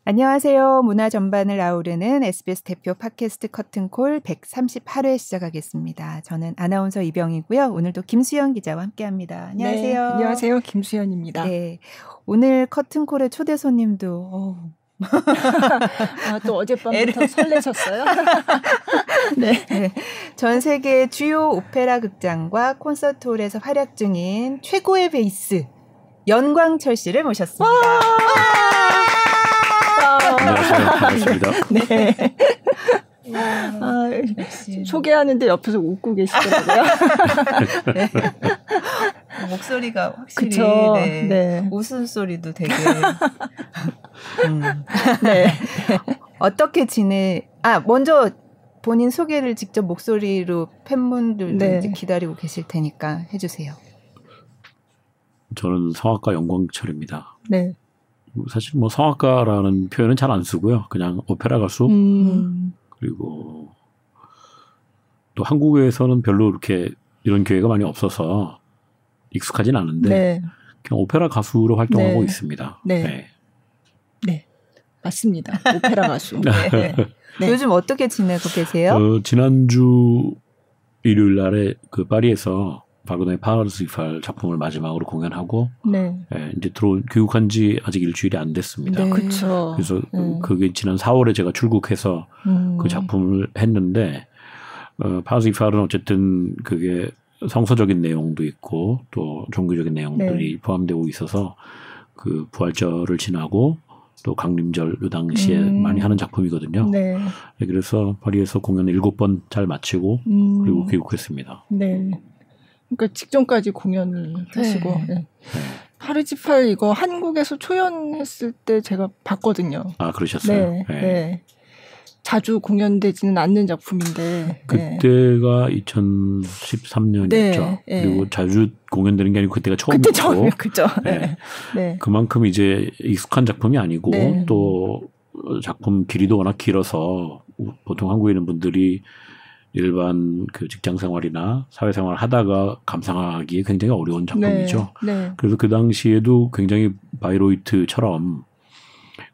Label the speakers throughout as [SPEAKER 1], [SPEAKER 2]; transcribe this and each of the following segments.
[SPEAKER 1] 안녕하세요. 문화 전반을 아우르는 SBS 대표 팟캐스트 커튼콜 138회 시작하겠습니다. 저는 아나운서 이병이고요. 오늘도 김수연 기자와 함께합니다. 안녕하세요.
[SPEAKER 2] 네, 안녕하세요. 김수연입니다.
[SPEAKER 1] 네, 오늘 커튼콜의 초대 손님도
[SPEAKER 2] 또 어젯밤부터 설레셨어요?
[SPEAKER 1] 네. 네. 전 세계 주요 오페라 극장과 콘서트홀에서 활약 중인 최고의 베이스 연광철 씨를 모셨습니다.
[SPEAKER 3] 안녕하세요. 반갑습니다.
[SPEAKER 2] 네. 소개하는데 옆에서 웃고 계시더라고요.
[SPEAKER 1] 네. 목소리가 확실히
[SPEAKER 2] 네. 네.
[SPEAKER 1] 웃음소리도 되게
[SPEAKER 2] 네.
[SPEAKER 1] 어떻게 먼저 본인 소개를 직접 목소리로 팬분들도
[SPEAKER 2] 네.
[SPEAKER 1] 이제 기다리고 계실 테니까 해주세요.
[SPEAKER 3] 저는 성악가 연광철입니다.
[SPEAKER 2] 네.
[SPEAKER 3] 사실 뭐 성악가라는 표현은 잘 안 쓰고요. 그냥 오페라 가수. 그리고 또 한국에서는 별로 이렇게 이런 기회가 많이 없어서 익숙하진 않은데
[SPEAKER 2] 네.
[SPEAKER 3] 그냥 오페라 가수로 활동하고
[SPEAKER 2] 네.
[SPEAKER 3] 있습니다.
[SPEAKER 2] 네.
[SPEAKER 3] 네.
[SPEAKER 2] 네. 맞습니다. 오페라 가수. 네.
[SPEAKER 1] 네. 요즘 어떻게 지내고 계세요?
[SPEAKER 3] 지난주 일요일 날에 그 파리에서 바그너의 파르시팔 작품을 마지막으로 공연하고
[SPEAKER 2] 네.
[SPEAKER 3] 이제 귀국한 지 아직 일주일이 안 됐습니다.
[SPEAKER 1] 네.
[SPEAKER 2] 그렇죠.
[SPEAKER 3] 그래서 그게 지난 4월에 제가 출국해서 그 작품을 했는데 파르시팔은 어쨌든 그게 성서적인 내용도 있고 또 종교적인 내용들이
[SPEAKER 2] 네.
[SPEAKER 3] 포함되고 있어서 그 부활절을 지나고 또 강림절 그 당시에 많이 하는 작품이거든요.
[SPEAKER 2] 네.
[SPEAKER 3] 그래서 파리에서 공연 7번 잘 마치고 그리고 귀국했습니다.
[SPEAKER 2] 네. 그러니까 직전까지 공연을 하시고.
[SPEAKER 1] 네.
[SPEAKER 2] 네. 파르시팔 이거 한국에서 초연했을 때 제가 봤거든요.
[SPEAKER 3] 아, 그러셨어요?
[SPEAKER 2] 네. 네. 네. 자주 공연되지는 않는 작품인데.
[SPEAKER 3] 그때가 2013년이었죠.
[SPEAKER 2] 네.
[SPEAKER 3] 그리고 자주 공연되는 게 아니고 그때가 처음이고.
[SPEAKER 2] 그때 처음이요. 그죠.
[SPEAKER 3] 네.
[SPEAKER 2] 네.
[SPEAKER 3] 그만큼 이제 익숙한 작품이 아니고
[SPEAKER 2] 네.
[SPEAKER 3] 또 작품 길이도 워낙 길어서 보통 한국에 있는 분들이 일반 그 직장 생활이나 사회 생활을 하다가 감상하기에 굉장히 어려운 작품이죠.
[SPEAKER 2] 네. 네.
[SPEAKER 3] 그래서 그 당시에도 굉장히 바이로이트처럼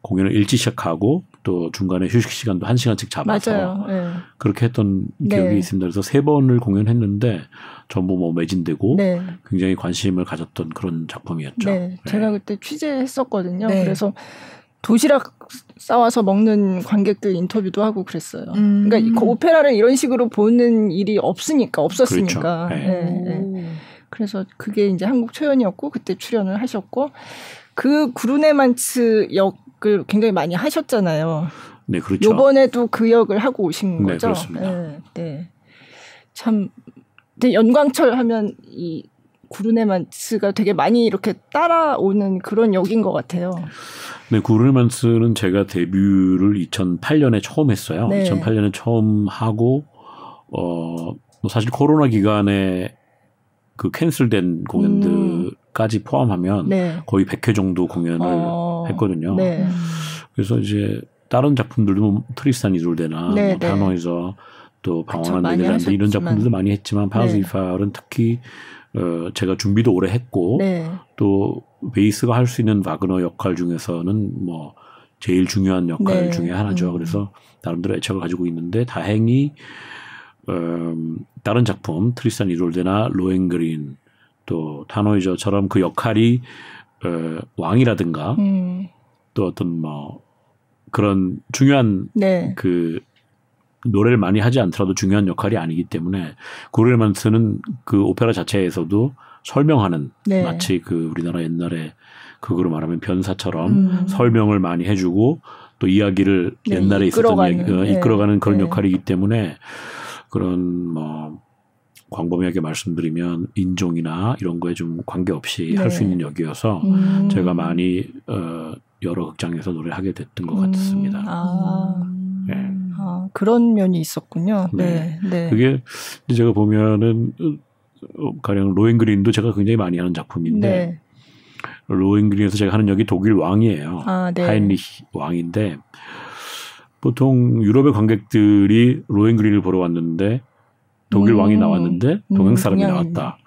[SPEAKER 3] 공연을 일찍 시작하고 또 중간에 휴식 시간도 1시간씩 잡아서
[SPEAKER 2] 맞아요. 네.
[SPEAKER 3] 그렇게 했던 기억이
[SPEAKER 2] 네.
[SPEAKER 3] 있습니다. 그래서 3번을 공연했는데 전부 뭐 매진되고
[SPEAKER 2] 네.
[SPEAKER 3] 굉장히 관심을 가졌던 그런 작품이었죠.
[SPEAKER 2] 네.
[SPEAKER 3] 네.
[SPEAKER 2] 제가 그때 취재했었거든요.
[SPEAKER 1] 네.
[SPEAKER 2] 그래서 도시락 싸와서 먹는 관객들 인터뷰도 하고 그랬어요. 그러니까 그 오페라를 이런 식으로 보는 일이 없었으니까.
[SPEAKER 3] 그렇죠. 네.
[SPEAKER 2] 네. 네. 그래서 그게 이제 한국 초연이었고 그때 출연을 하셨고 그 구르네만츠 역을 굉장히 많이 하셨잖아요.
[SPEAKER 3] 네, 그렇죠.
[SPEAKER 2] 요번에도 그 역을 하고 오신
[SPEAKER 3] 네,
[SPEAKER 2] 거죠.
[SPEAKER 3] 그렇습니다.
[SPEAKER 2] 네. 네. 참 근데 연광철 하면 이 구르네만츠가 되게 많이 이렇게 따라오는 그런 역인 것 같아요.
[SPEAKER 3] 네, 구르만스는 제가 데뷔를 2008년에 처음 했어요.
[SPEAKER 2] 네.
[SPEAKER 3] 2008년에 처음 하고 뭐 사실 코로나 기간에 그 캔슬된 공연들까지 포함하면
[SPEAKER 2] 네.
[SPEAKER 3] 거의 100회 정도 공연을 했거든요.
[SPEAKER 2] 네.
[SPEAKER 3] 그래서 이제 다른 작품들도 뭐 트리스탄 이솔데나
[SPEAKER 2] 네,
[SPEAKER 3] 뭐
[SPEAKER 2] 네.
[SPEAKER 3] 단어에서 또 방황한
[SPEAKER 2] 많이
[SPEAKER 3] 네덜란드 이런
[SPEAKER 2] 하셨지만.
[SPEAKER 3] 작품들도 많이 했지만 파르시팔은 특히 제가 준비도 오래 했고
[SPEAKER 2] 네.
[SPEAKER 3] 또 베이스가 할 수 있는 바그너 역할 중에서는 뭐 제일 중요한 역할
[SPEAKER 2] 네.
[SPEAKER 3] 중에 하나죠. 그래서 나름대로 애착을 가지고 있는데 다행히 다른 작품 트리스탄 이솔데나 로엔그린 또 타노이저처럼 그 역할이 왕이라든가 또 어떤 뭐 그런 중요한
[SPEAKER 2] 네.
[SPEAKER 3] 그 노래를 많이 하지 않더라도 중요한 역할이 아니기 때문에 구르네만스는 그 오페라 자체에서도 설명하는
[SPEAKER 2] 네.
[SPEAKER 3] 마치 그 우리나라 옛날에 그거로 말하면 변사처럼 설명을 많이 해주고 또 이야기를
[SPEAKER 2] 네,
[SPEAKER 3] 옛날에
[SPEAKER 2] 이끌어가는,
[SPEAKER 3] 있었던 이야기, 이끌어가는 그런
[SPEAKER 2] 네.
[SPEAKER 3] 역할이기 때문에 그런 뭐 광범위하게 말씀드리면 인종이나 이런 거에 좀 관계없이
[SPEAKER 2] 네.
[SPEAKER 3] 할 수 있는 역이어서 제가 많이 여러 극장에서 노래하게 됐던 것 같습니다. 네.
[SPEAKER 2] 아, 그런 면이 있었군요. 네. 네.
[SPEAKER 3] 그게 제가 보면은 가령 로엔그린도 제가 굉장히 많이 하는 작품인데
[SPEAKER 2] 네.
[SPEAKER 3] 로엔그린에서 제가 하는 역이 독일 왕이에요.
[SPEAKER 2] 아, 네.
[SPEAKER 3] 하인리히 왕인데 보통 유럽의 관객들이 로엔그린을 보러 왔는데 독일 왕이 나왔는데 동양 사람이
[SPEAKER 2] 동양인.
[SPEAKER 3] 나왔다.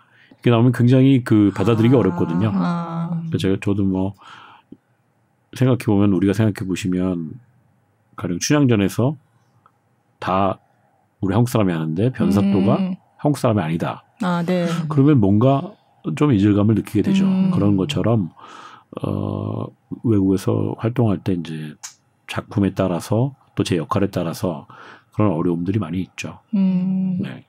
[SPEAKER 3] 이게 나오면 굉장히 그 받아들이기 어렵거든요. 저도 뭐 생각해 보면 우리가 생각해 보시면 가령 춘향전에서 다 우리 한국 사람이 하는데 변사또가 한국 사람이 아니다.
[SPEAKER 2] 네.
[SPEAKER 3] 그러면 뭔가 좀 이질감을 느끼게 되죠. 그런 것처럼 외국에서 활동할 때 이제 작품에 따라서 또 제 역할에 따라서 그런 어려움들이 많이 있죠. 네.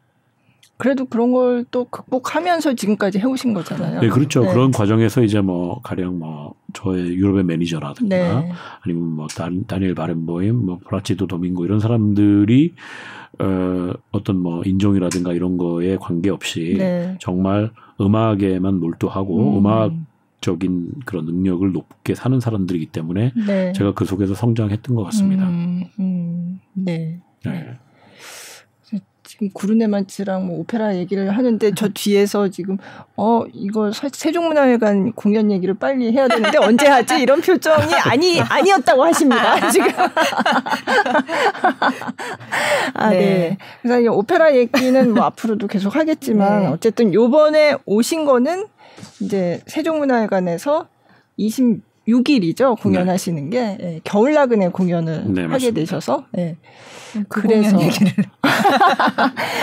[SPEAKER 2] 그래도 그런 걸 또 극복하면서 지금까지 해오신 거잖아요.
[SPEAKER 3] 네, 그렇죠. 네. 그런 과정에서 이제 뭐 가령 뭐 저의 유럽의 매니저라든가 네. 아니면 뭐 다니엘 바렌보임, 뭐 플라치도 도밍고 이런 사람들이 어떤 뭐 인종이라든가 이런 거에 관계없이 네. 정말 음악에만 몰두하고 음악적인 그런 능력을 높게 사는 사람들이기 때문에 네. 제가 그 속에서 성장했던 것 같습니다.
[SPEAKER 2] 네. 네. 지금 구르네만츠랑 뭐 오페라 얘기를 하는데 저 뒤에서 지금 이거 세종문화회관 공연 얘기를 빨리 해야 되는데 언제 하지? 이런 표정이 아니었다고 하십니다. 지금. 네. 그래서 이 오페라 얘기는 뭐 앞으로도 계속 하겠지만 네. 어쨌든 요번에 오신 거는 이제 세종문화회관에서 26일이죠. 공연하시는 게 네, 겨울나그네 공연을
[SPEAKER 3] 네,
[SPEAKER 2] 하게
[SPEAKER 3] 맞습니다.
[SPEAKER 2] 되셔서 네.
[SPEAKER 1] 그래서 얘기를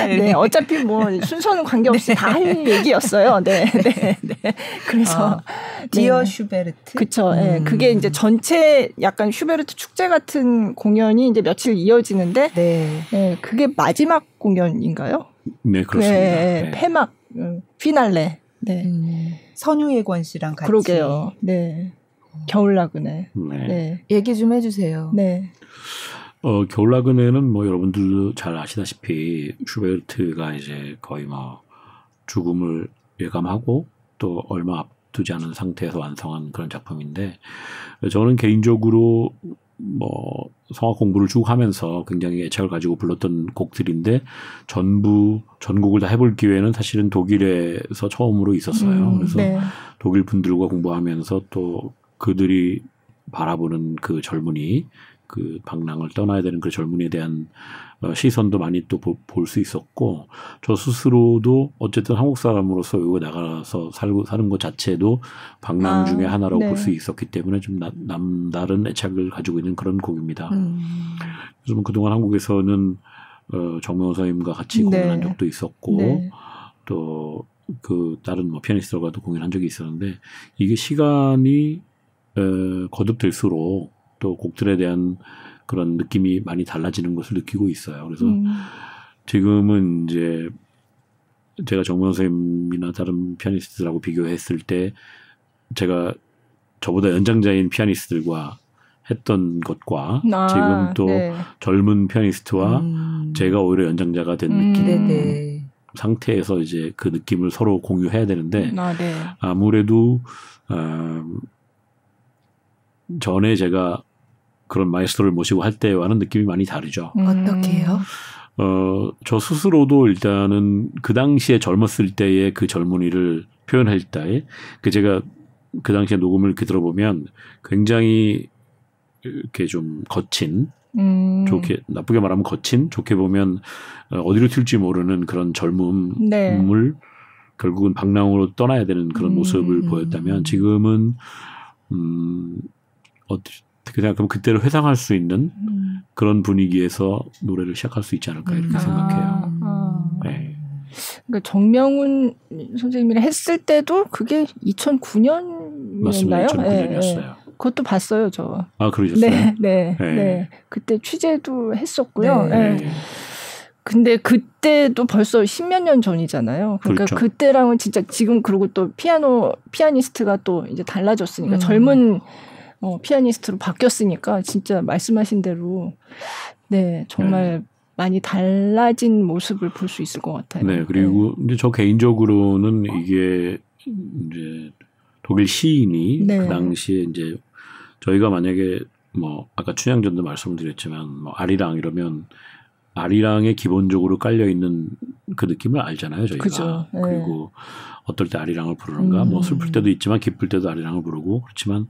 [SPEAKER 2] 네 어차피 뭐 순서는 관계없이 네. 다 할 얘기였어요. 네. 그래서
[SPEAKER 1] 디어 슈베르트
[SPEAKER 2] 그렇죠. 네. 그게 이제 전체 약간 슈베르트 축제 같은 공연이 이제 며칠 이어지는데 네. 그게 마지막 공연인가요?
[SPEAKER 3] 네 그렇습니다.
[SPEAKER 2] 네. 폐막 피날레. 네.
[SPEAKER 1] 선유예권 씨랑 같이.
[SPEAKER 2] 그러게요. 네. 겨울나그네.
[SPEAKER 1] 네. 얘기 좀 해주세요.
[SPEAKER 2] 네.
[SPEAKER 3] 겨울나그네는 뭐 여러분들도 잘 아시다시피 슈베르트가 이제 거의 뭐 죽음을 예감하고 또 얼마 앞두지 않은 상태에서 완성한 그런 작품인데 저는 개인적으로 뭐 성악 공부를 쭉 하면서 굉장히 애착을 가지고 불렀던 곡들인데 전곡을 다 해볼 기회는 사실은 독일에서 처음으로 있었어요. 그래서 네. 독일 분들과 공부하면서 또 그들이 바라보는 그 젊은이 그 방랑을 떠나야 되는 그 젊은이에 대한 시선도 많이 또 볼 수 있었고 저 스스로도 어쨌든 한국 사람으로서 외국에 나가서 사는 것 자체도 방랑 중에 하나라고 네. 볼 수 있었기 때문에 좀 남다른 애착을 가지고 있는 그런 곡입니다. 그래서 그동안 한국에서는 정명호 선생님과 같이 공연한 적도 있었고 네. 또 그 다른 뭐 피아니스트들과도 공연한 적이 있었는데 이게 시간이 거듭될수록 또 곡들에 대한 그런 느낌이 많이 달라지는 것을 느끼고 있어요. 그래서 지금은 이제 제가 정명 선생님이나 다른 피아니스트들하고 비교했을 때 제가 저보다 연장자인 피아니스트들과 했던 것과 지금 또 네. 젊은 피아니스트와 제가 오히려 연장자가 된 느낌 상태에서 이제 그 느낌을 서로 공유해야 되는데
[SPEAKER 2] 네.
[SPEAKER 3] 아무래도 전에 제가 그런 마에스트로를 모시고 할 때와는 느낌이 많이 다르죠.
[SPEAKER 1] 어떻게요?
[SPEAKER 3] 저 스스로도 일단은 그 당시에 젊었을 때의 그 젊은이를 표현할 때, 제가 그 당시에 녹음을 이렇게 들어보면 굉장히 이렇게 좀 거친, 나쁘게 말하면 거친, 좋게 보면 어디로 튈지 모르는 그런 젊음을 네. 결국은 방랑으로 떠나야 되는 그런 모습을 보였다면 지금은 어떻게 생각하면 그때를 회상할 수 있는 그런 분위기에서 노래를 시작할 수 있지 않을까 이렇게 생각해요. 네.
[SPEAKER 2] 그러니까 정명훈 선생님이랑 했을 때도 그게 2009년이었나요?
[SPEAKER 3] 맞습니다. 2009년이었어요.
[SPEAKER 2] 네. 그것도 봤어요, 저.
[SPEAKER 3] 아, 그러셨어요?
[SPEAKER 2] 네. 그때 취재도 했었고요. 네. 근데 그때도 벌써 10몇 년 전이잖아요. 그러니까 그렇죠. 그때랑은 진짜 지금 그리고 또 피아니스트가 또 이제 달라졌으니까 젊은 피아니스트로 바뀌었으니까 진짜 말씀하신 대로 네 정말 많이 달라진 모습을 볼 수 있을 것 같아요.
[SPEAKER 3] 네, 그리고 이제 저 개인적으로는 이게 이제 독일 시인이 그 당시에 이제 저희가 만약에 뭐 아까 춘향전도 말씀드렸지만 뭐 아리랑 이러면 아리랑에 기본적으로 깔려 있는 그 느낌을 알잖아요, 저희가.
[SPEAKER 2] 그죠.
[SPEAKER 3] 그리고 어떨 때 아리랑을 부르는가, 뭐 슬플 때도 있지만 기쁠 때도 아리랑을 부르고 그렇지만.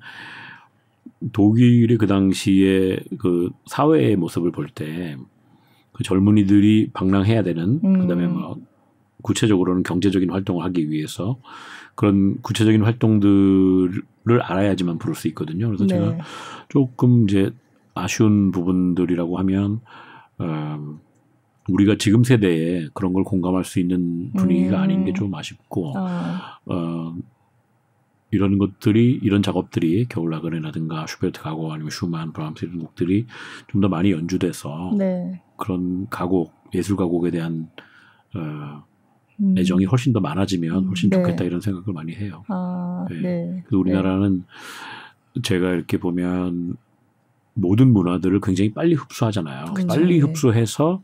[SPEAKER 3] 독일의 그 당시에 그 사회의 모습을 볼 때 그 젊은이들이 방랑해야 되는 그다음에 뭐 구체적으로는 경제적인 활동을 하기 위해서 그런 구체적인 활동들을 알아야지만 부를 수 있거든요. 그래서 제가 조금 이제 아쉬운 부분들이라고 하면 우리가 지금 세대에 그런 걸 공감할 수 있는 분위기가 아닌 게 좀 아쉽고 이런 것들이 이런 작업들이 겨울나그네라든가 슈베르트 가곡 아니면 슈만, 브람스 이런 곡들이 좀 더 많이 연주돼서 그런 가곡 예술 가곡에 대한 애정이 훨씬 더 많아지면 훨씬 좋겠다 이런 생각을 많이 해요. 그래서 우리나라는 제가 이렇게 보면 모든 문화들을 굉장히 빨리 흡수하잖아요.
[SPEAKER 1] 그렇죠.
[SPEAKER 3] 빨리 흡수해서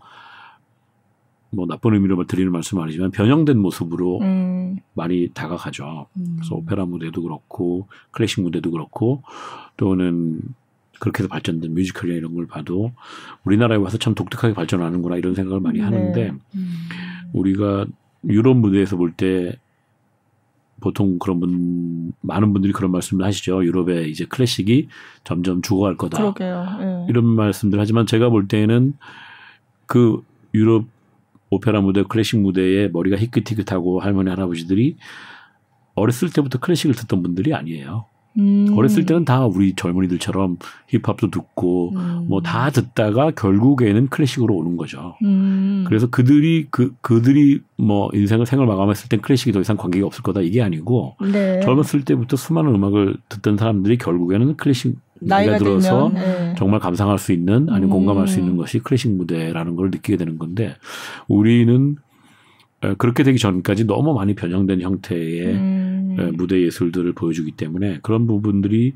[SPEAKER 3] 뭐 나쁜 의미로 드리는 말씀은 아니지만 변형된 모습으로 많이 다가가죠. 그래서 오페라 무대도 그렇고 클래식 무대도 그렇고 또는 그렇게 해서 발전된 뮤지컬이나 이런 걸 봐도 우리나라에 와서 참 독특하게 발전하는구나 이런 생각을 많이 하는데 우리가 유럽 무대에서 볼 때 보통 많은 분들이 그런 말씀을 하시죠. 유럽의 이제 클래식이 점점 죽어갈 거다.
[SPEAKER 2] 그러게요.
[SPEAKER 3] 이런 말씀들 하지만 제가 볼 때는 그 유럽 오페라 무대, 클래식 무대에 머리가 희끗희끗하고 할머니, 할아버지들이 어렸을 때부터 클래식을 듣던 분들이 아니에요. 어렸을 때는 다 우리 젊은이들처럼 힙합도 듣고 뭐 다 듣다가 결국에는 클래식으로 오는 거죠. 그래서 그들이 뭐 생을 마감했을 땐 클래식이 더 이상 관계가 없을 거다 이게 아니고 젊었을 때부터 수많은 음악을 듣던 사람들이 결국에는 클래식 나이가 들어서 정말 감상할 수 있는 아니면 공감할 수 있는 것이 클래식 무대라는 걸 느끼게 되는 건데 우리는 그렇게 되기 전까지 너무 많이 변형된 형태의 무대 예술들을 보여주기 때문에 그런 부분들이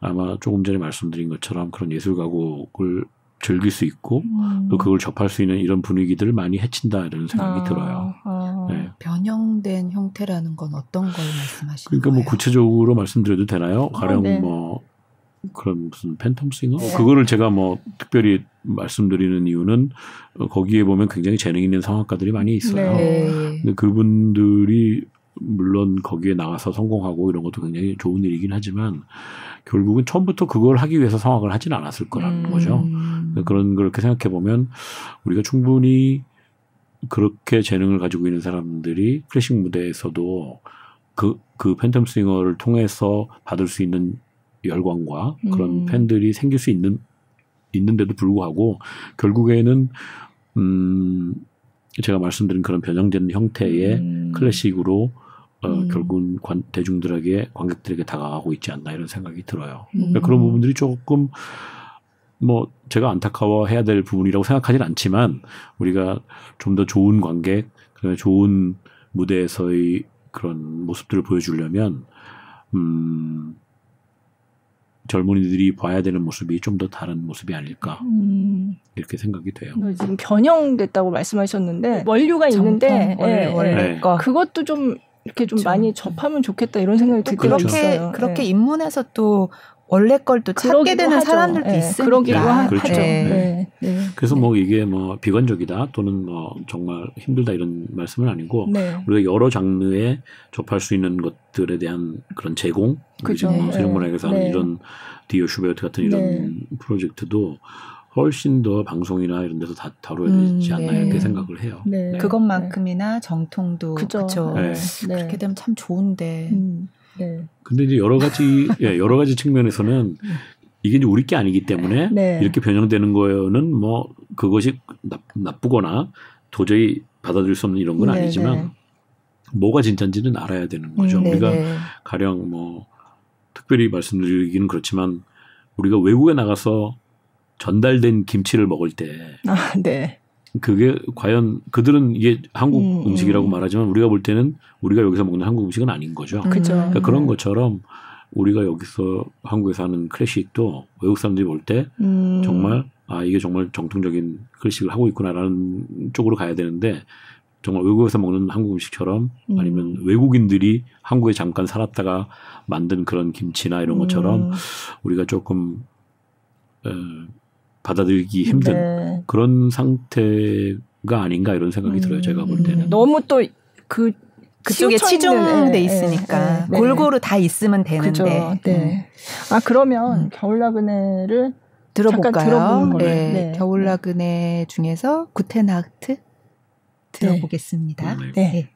[SPEAKER 3] 아마 조금 전에 말씀드린 것처럼 그런 예술 가곡을 즐길 수 있고 또 그걸 접할 수 있는 이런 분위기들을 많이 해친다 이런 생각이 들어요.
[SPEAKER 1] 변형된 형태라는 건 어떤 걸 말씀하시는
[SPEAKER 3] 그러니까
[SPEAKER 1] 거예요?
[SPEAKER 3] 뭐 구체적으로 말씀드려도 되나요? 가령 뭐 그런 무슨 팬텀 싱어? 그거를 제가 뭐 특별히 말씀드리는 이유는 거기에 보면 굉장히 재능 있는 성악가들이 많이 있어요. 근데 그분들이 물론 거기에 나가서 성공하고 이런 것도 굉장히 좋은 일이긴 하지만 결국은 처음부터 그걸 하기 위해서 성악을 하진 않았을 거라는 거죠. 그런 걸 이렇게 생각해 보면 우리가 충분히 그렇게 재능을 가지고 있는 사람들이 클래식 무대에서도 그 팬텀 싱어를 통해서 받을 수 있는 열광과 그런 팬들이 생길 수 있는데도 불구하고 결국에는 제가 말씀드린 그런 변형된 형태의 클래식으로 결국은 대중들에게 관객들에게 다가가고 있지 않나 이런 생각이 들어요. 그러니까 그런 부분들이 조금 뭐 제가 안타까워해야 될 부분이라고 생각하진 않지만 우리가 좀 더 좋은 관객, 그다음에 좋은 무대에서의 그런 모습들을 보여주려면 젊은이들이 봐야 되는 모습이 좀 더 다른 모습이 아닐까 이렇게 생각이 돼요.
[SPEAKER 2] 지금 변형됐다고 말씀하셨는데 원류가 있는데 그것도 좀 이렇게 좀 많이 접하면 좋겠다 이런 생각이 들 때가 있어요.
[SPEAKER 1] 그렇게 입문해서 또 원래 걸 또 찾게 되는
[SPEAKER 2] 하죠.
[SPEAKER 1] 사람들도 있으니까.
[SPEAKER 2] 그러기도
[SPEAKER 3] 그렇죠.
[SPEAKER 2] 하죠.
[SPEAKER 3] 그래서 뭐 이게 뭐 비관적이다 또는 뭐 정말 힘들다 이런 말씀은 아니고 우리가 여러 장르에 접할 수 있는 것들에 대한 그런 제공,
[SPEAKER 2] 그렇죠.
[SPEAKER 3] 서양문학에서 하는 이런 디오 슈베르트 같은 이런 프로젝트도 훨씬 더 방송이나 이런 데서 다 다뤄야 되지 않나 이렇게 생각을 해요.
[SPEAKER 1] 그것만큼이나 정통도 그렇죠. 그렇게 되면 참 좋은데.
[SPEAKER 3] 근데 이제 여러 가지 측면에서는 이게 이제 우리 게 아니기 때문에 이렇게 변형되는 거는 뭐 그것이 나쁘거나 도저히 받아들일 수 없는 이런 건 아니지만 뭐가 진짜인지는 알아야 되는 거죠. 우리가 가령 뭐 특별히 말씀드리기는 그렇지만 우리가 외국에 나가서 전달된 김치를 먹을 때 그게 과연 그들은 이게 한국 음식이라고 말하지만 우리가 볼 때는 우리가 여기서 먹는 한국 음식은 아닌 거죠. 그러니까 그런 것처럼 우리가 여기서 한국에서 하는 클래식도 외국 사람들이 볼 때 정말 이게 정말 정통적인 클래식을 하고 있구나라는 쪽으로 가야 되는데 정말 외국에서 먹는 한국 음식처럼 아니면 외국인들이 한국에 잠깐 살았다가 만든 그런 김치나 이런 것처럼 우리가 조금 받아들이기 힘든 그런 상태가 아닌가 이런 생각이 들어요. 제가 볼 때는.
[SPEAKER 2] 너무 또
[SPEAKER 1] 그쪽에 치중돼 있으니까 골고루 다 있으면 되는데.
[SPEAKER 2] 그러면 겨울나그네를
[SPEAKER 1] 들어볼까요?
[SPEAKER 2] 잠깐 들어보는 걸로.
[SPEAKER 1] 겨울나그네 중에서 구테나흐트 들어보겠습니다.
[SPEAKER 2] 네. 네.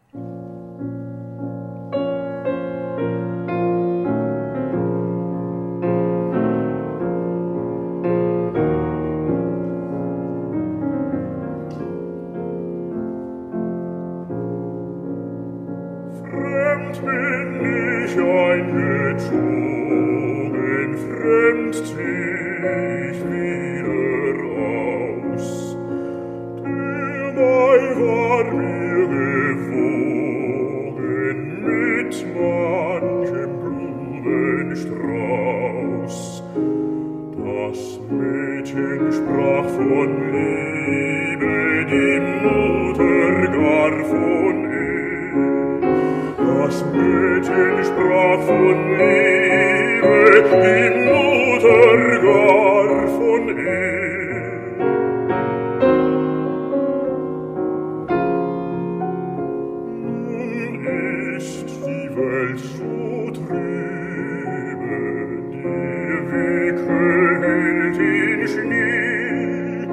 [SPEAKER 4] Fremd zieh ich wieder aus. Der Mai war mir gewogen mit manchem Blumenstrauß. Das Mädchen sprach von Liebe, die Mutter gar von Ehe. Das Mädchen sprach von Liebe, die Mutter gar von Ehe. Nun ist die Welt so trübe, der Wicke hält in Schnee.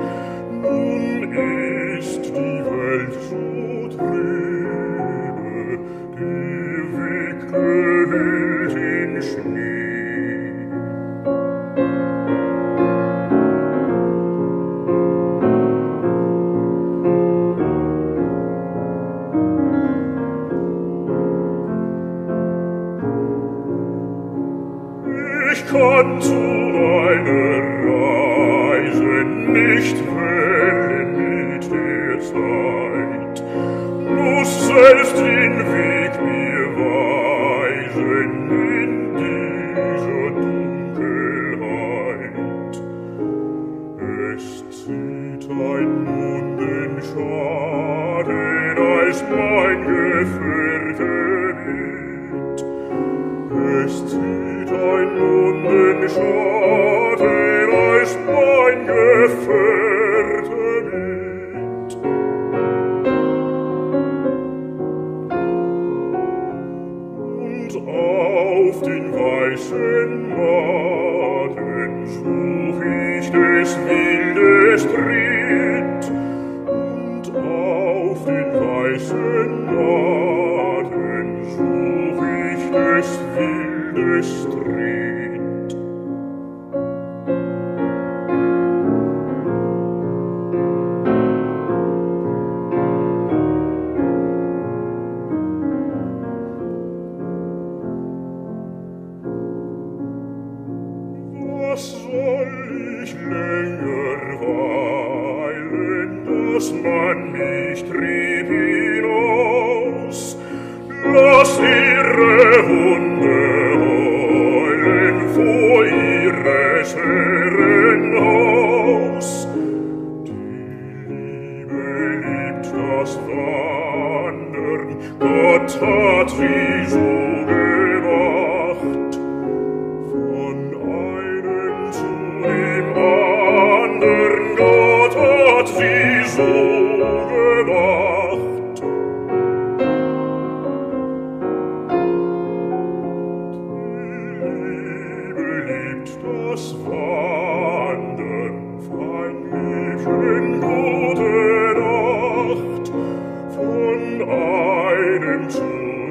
[SPEAKER 4] Nun ist die Welt so trübe, die Wicke hält in Schnee. Ich kann zu einer Reise nicht wählen mit der Zeit, muss selbst den Weg mir weisen in dieser Dunkelheit. Es zieht ein Mondenschatten als mein Gefährte mit. Es zieht ein Mondenschatten als mein Gefährte mit. Und auf den weißen Matten such ich des Wildes Tritt. Und auf den weißen Matten such ich des Wildes Tritt. Was soll ich länger weilen, dass man mich trieb hinaus? Lass ihre Hunde heulen vor ihres Herren Haus. Die Liebe liebt das Wandern, Gott hat sie so gemacht. Von einem zu dem anderen, Gott hat sie so gemacht. Das Wandern, feindlichen gute Nacht, von einem zu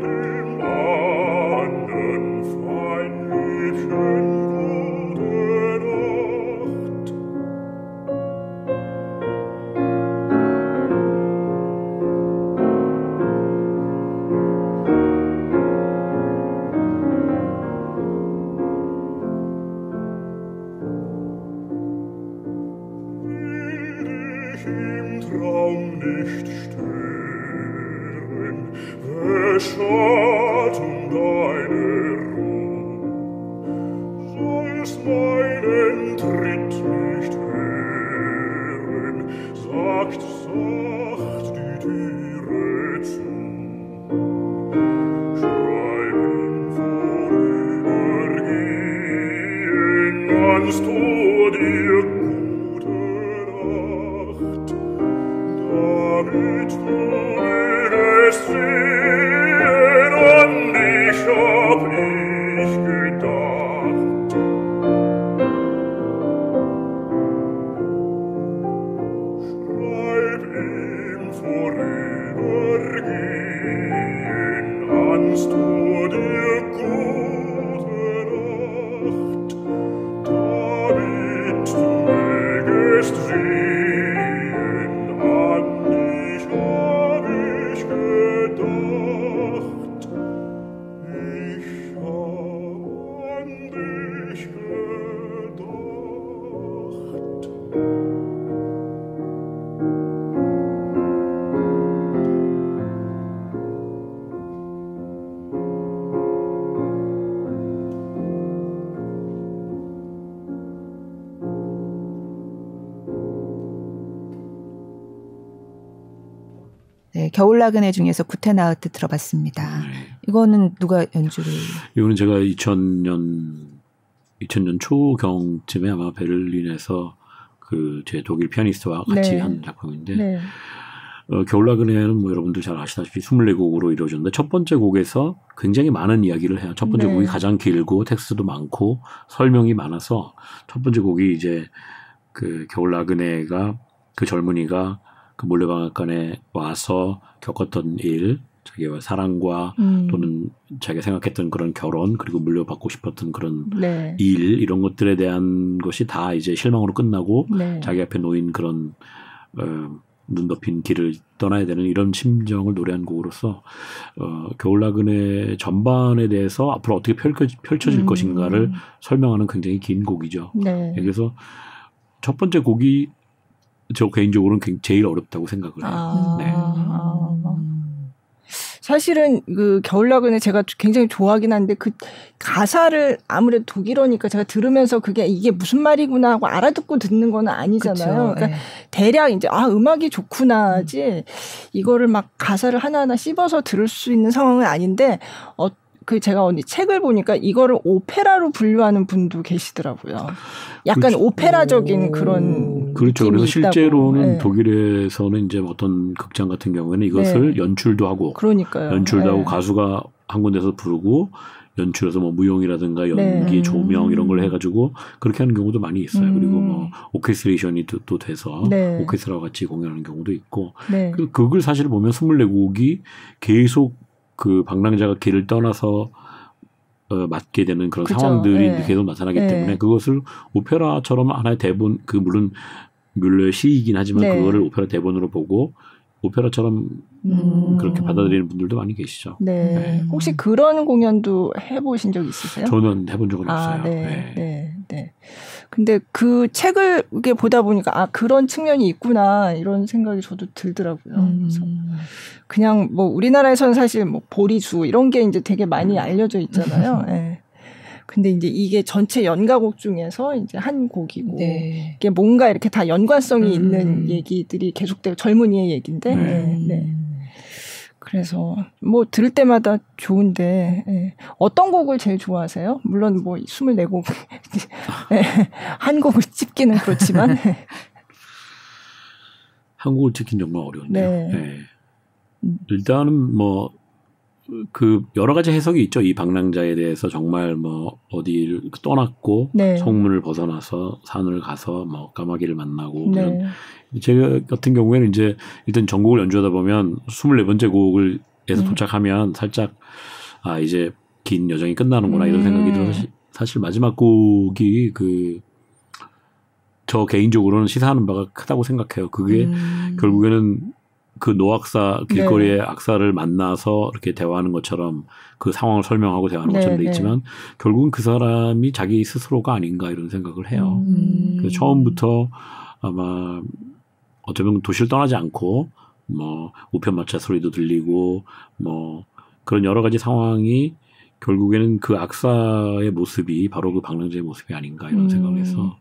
[SPEAKER 4] dem anderen, feindlichen gute Nacht. Im Traum nicht stören, Beschatten deine Ruhe, sollst meinen Tritt nicht hören, sagt sacht die Türe zu. Schreib ihm vorübergehen, kannst du dir damit du würdest sehen, an dich hab ich gedacht. Schreib ihm vorüber.
[SPEAKER 1] 겨울나그네 중에서 구테나흐트 들어봤습니다. 이거는 누가 연주를?
[SPEAKER 3] 이거는 제가 2000년 초경쯤에 아마 베를린에서 그 제 독일 피아니스트와 같이 한 작품인데 겨울나그네는 뭐 여러분들 잘 아시다시피 24곡으로 이루어졌는데 첫 번째 곡에서 굉장히 많은 이야기를 해요. 첫 번째 곡이 가장 길고 텍스트도 많고 설명이 많아서 첫 번째 곡이 이제 그 겨울나그네가 그 젊은이가 그 몰래방앗간에 와서 겪었던 일, 자기와 사랑과 또는 자기가 생각했던 그런 결혼 그리고 물려받고 싶었던 그런 일 이런 것들에 대한 것이 다 이제 실망으로 끝나고 자기 앞에 놓인 그런 눈 덮인 길을 떠나야 되는 이런 심정을 노래한 곡으로서 겨울나그네 전반에 대해서 앞으로 어떻게 펼쳐질 것인가를 설명하는 굉장히 긴 곡이죠. 그래서 첫 번째 곡이 저 개인적으로는 제일 어렵다고 생각을 해요.
[SPEAKER 2] 사실은 그 겨울나그네 제가 굉장히 좋아하긴 한데 그 가사를 아무래도 독일어니까 제가 들으면서 그게 이게 무슨 말이구나 하고 알아듣고 듣는 건 아니잖아요. 그러니까 대략 이제 음악이 좋구나지 이거를 막 가사를 하나하나 씹어서 들을 수 있는 상황은 아닌데 그 제가 어디 책을 보니까 이거를 오페라로 분류하는 분도 계시더라고요. 약간 오페라적인 그런
[SPEAKER 3] 그렇죠. 그래서 실제로는 독일에서는 이제 어떤 극장 같은 경우에는 이것을 연출도 하고
[SPEAKER 2] 그러니까요.
[SPEAKER 3] 연출도 하고 가수가 한 군데서 부르고 연출해서 뭐 무용이라든가 연기, 조명 이런 걸 해가지고 그렇게 하는 경우도 많이 있어요. 그리고 뭐 오케스트레이션이 또 돼서 오케스트라와 같이 공연하는 경우도 있고 그걸 사실 보면 24곡이 계속 그 방랑자가 길을 떠나서 맞게 되는 그런 상황들이 계속 나타나기 때문에 그것을 오페라처럼 하나의 대본 물론 뮬러의 시이긴 하지만 그거를 오페라 대본으로 보고 오페라처럼 그렇게 받아들이는 분들도 많이 계시죠.
[SPEAKER 2] 혹시 그런 공연도 해보신 적 있으세요?
[SPEAKER 3] 저는 해본 적은 없어요.
[SPEAKER 2] 근데 그 책을 이렇게 보다 보니까 그런 측면이 있구나 이런 생각이 저도 들더라고요. 그래서 그냥 뭐 우리나라에서는 사실 뭐 보리수 이런 게 이제 되게 많이 알려져 있잖아요. 근데 이제 이게 전체 연가곡 중에서 이제 한 곡이고 이게 뭔가 이렇게 다 연관성이 있는 얘기들이 계속되고 젊은이의 얘기인데 그래서 뭐 들을 때마다 좋은데 어떤 곡을 제일 좋아하세요? 물론 뭐 24곡 한 곡을 찝기는 그렇지만
[SPEAKER 3] 한 곡을 찝긴 정말 어려운데요. 일단은 뭐 그 여러 가지 해석이 있죠. 이 방랑자에 대해서 정말 뭐 어디를 떠났고 성문을 벗어나서 산을 가서 뭐 까마귀를 만나고 제가 같은 경우에는 이제 일단 전곡을 연주하다 보면 24번째 곡을에서 도착하면 살짝 이제 긴 여정이 끝나는구나 이런 생각이 들어서 사실 마지막 곡이 저 개인적으로는 시사하는 바가 크다고 생각해요. 그게 결국에는 그 노악사 길거리의 악사를 만나서 이렇게 대화하는 것처럼 그 상황을 설명하고 대화하는 것처럼 돼 있지만 결국은 그 사람이 자기 스스로가 아닌가 이런 생각을 해요. 그래서 처음부터 아마 어쩌면 도시를 떠나지 않고 뭐 우편마차 소리도 들리고 뭐 그런 여러 가지 상황이 결국에는 그 악사의 모습이 바로 그 방랑자의 모습이 아닌가 이런 생각을 해서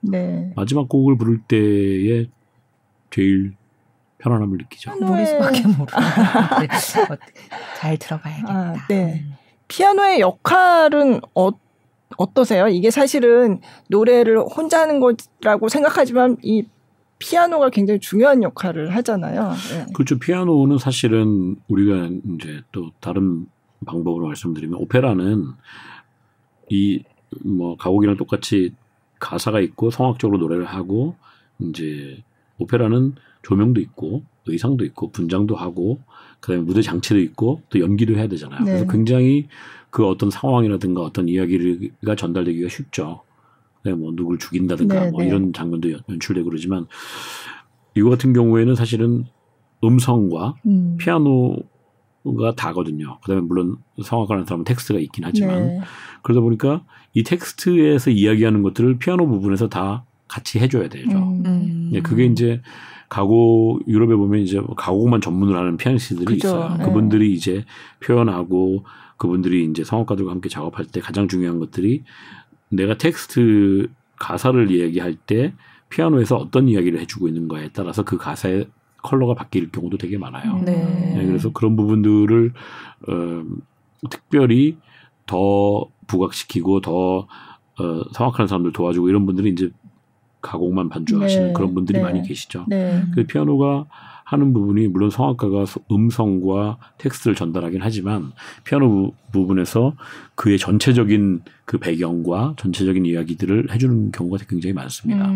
[SPEAKER 3] 마지막 곡을 부를 때에 제일 편안함을 느끼죠.
[SPEAKER 1] 머릿속밖에 모르겠는데 잘 들어봐야겠다.
[SPEAKER 2] 피아노의 역할은 어떠세요? 이게 사실은 노래를 혼자 하는 거라고 생각하지만 이 피아노가 굉장히 중요한 역할을 하잖아요.
[SPEAKER 3] 그렇죠. 피아노는 사실은 우리가 이제 또 다른 방법으로 말씀드리면 오페라는 이 뭐 가곡이랑 똑같이 가사가 있고 성악적으로 노래를 하고 이제 오페라는 조명도 있고 의상도 있고 분장도 하고 그다음에 무대 장치도 있고 또 연기도 해야 되잖아요. 그래서 굉장히 그 어떤 상황이라든가 어떤 이야기가 전달되기가 쉽죠. 뭐 누굴 죽인다든가 뭐 이런 장면도 연출되고 그러지만 이거 같은 경우에는 사실은 음성과 피아노가 다거든요. 그다음에 물론 성악가라는 사람은 텍스트가 있긴 하지만 그러다 보니까 이 텍스트에서 이야기하는 것들을 피아노 부분에서 다 같이 해줘야 되죠. 그게 이제 유럽에 보면 이제 가곡만 전문을 하는 피아니스트들이 있어요. 그분들이 이제 표현하고 그분들이 이제 성악가들과 함께 작업할 때 가장 중요한 것들이 내가 텍스트 가사를 이야기할 때 피아노에서 어떤 이야기를 해주고 있는가에 따라서 그 가사의 컬러가 바뀔 경우도 되게 많아요.
[SPEAKER 1] 네.
[SPEAKER 3] 그래서 그런 부분들을 특별히 더 부각시키고 더 성악하는 사람들 도와주고 이런 분들이 이제 가곡만 반주하시는
[SPEAKER 2] 네.
[SPEAKER 3] 그런 분들이
[SPEAKER 2] 네.
[SPEAKER 3] 많이 계시죠.
[SPEAKER 2] 네.
[SPEAKER 3] 그 피아노가 하는 부분이 물론 성악가가 음성과 텍스트를 전달하긴 하지만 피아노 부분에서 그의 전체적인 그 배경과 전체적인 이야기들을 해주는 경우가 굉장히 많습니다.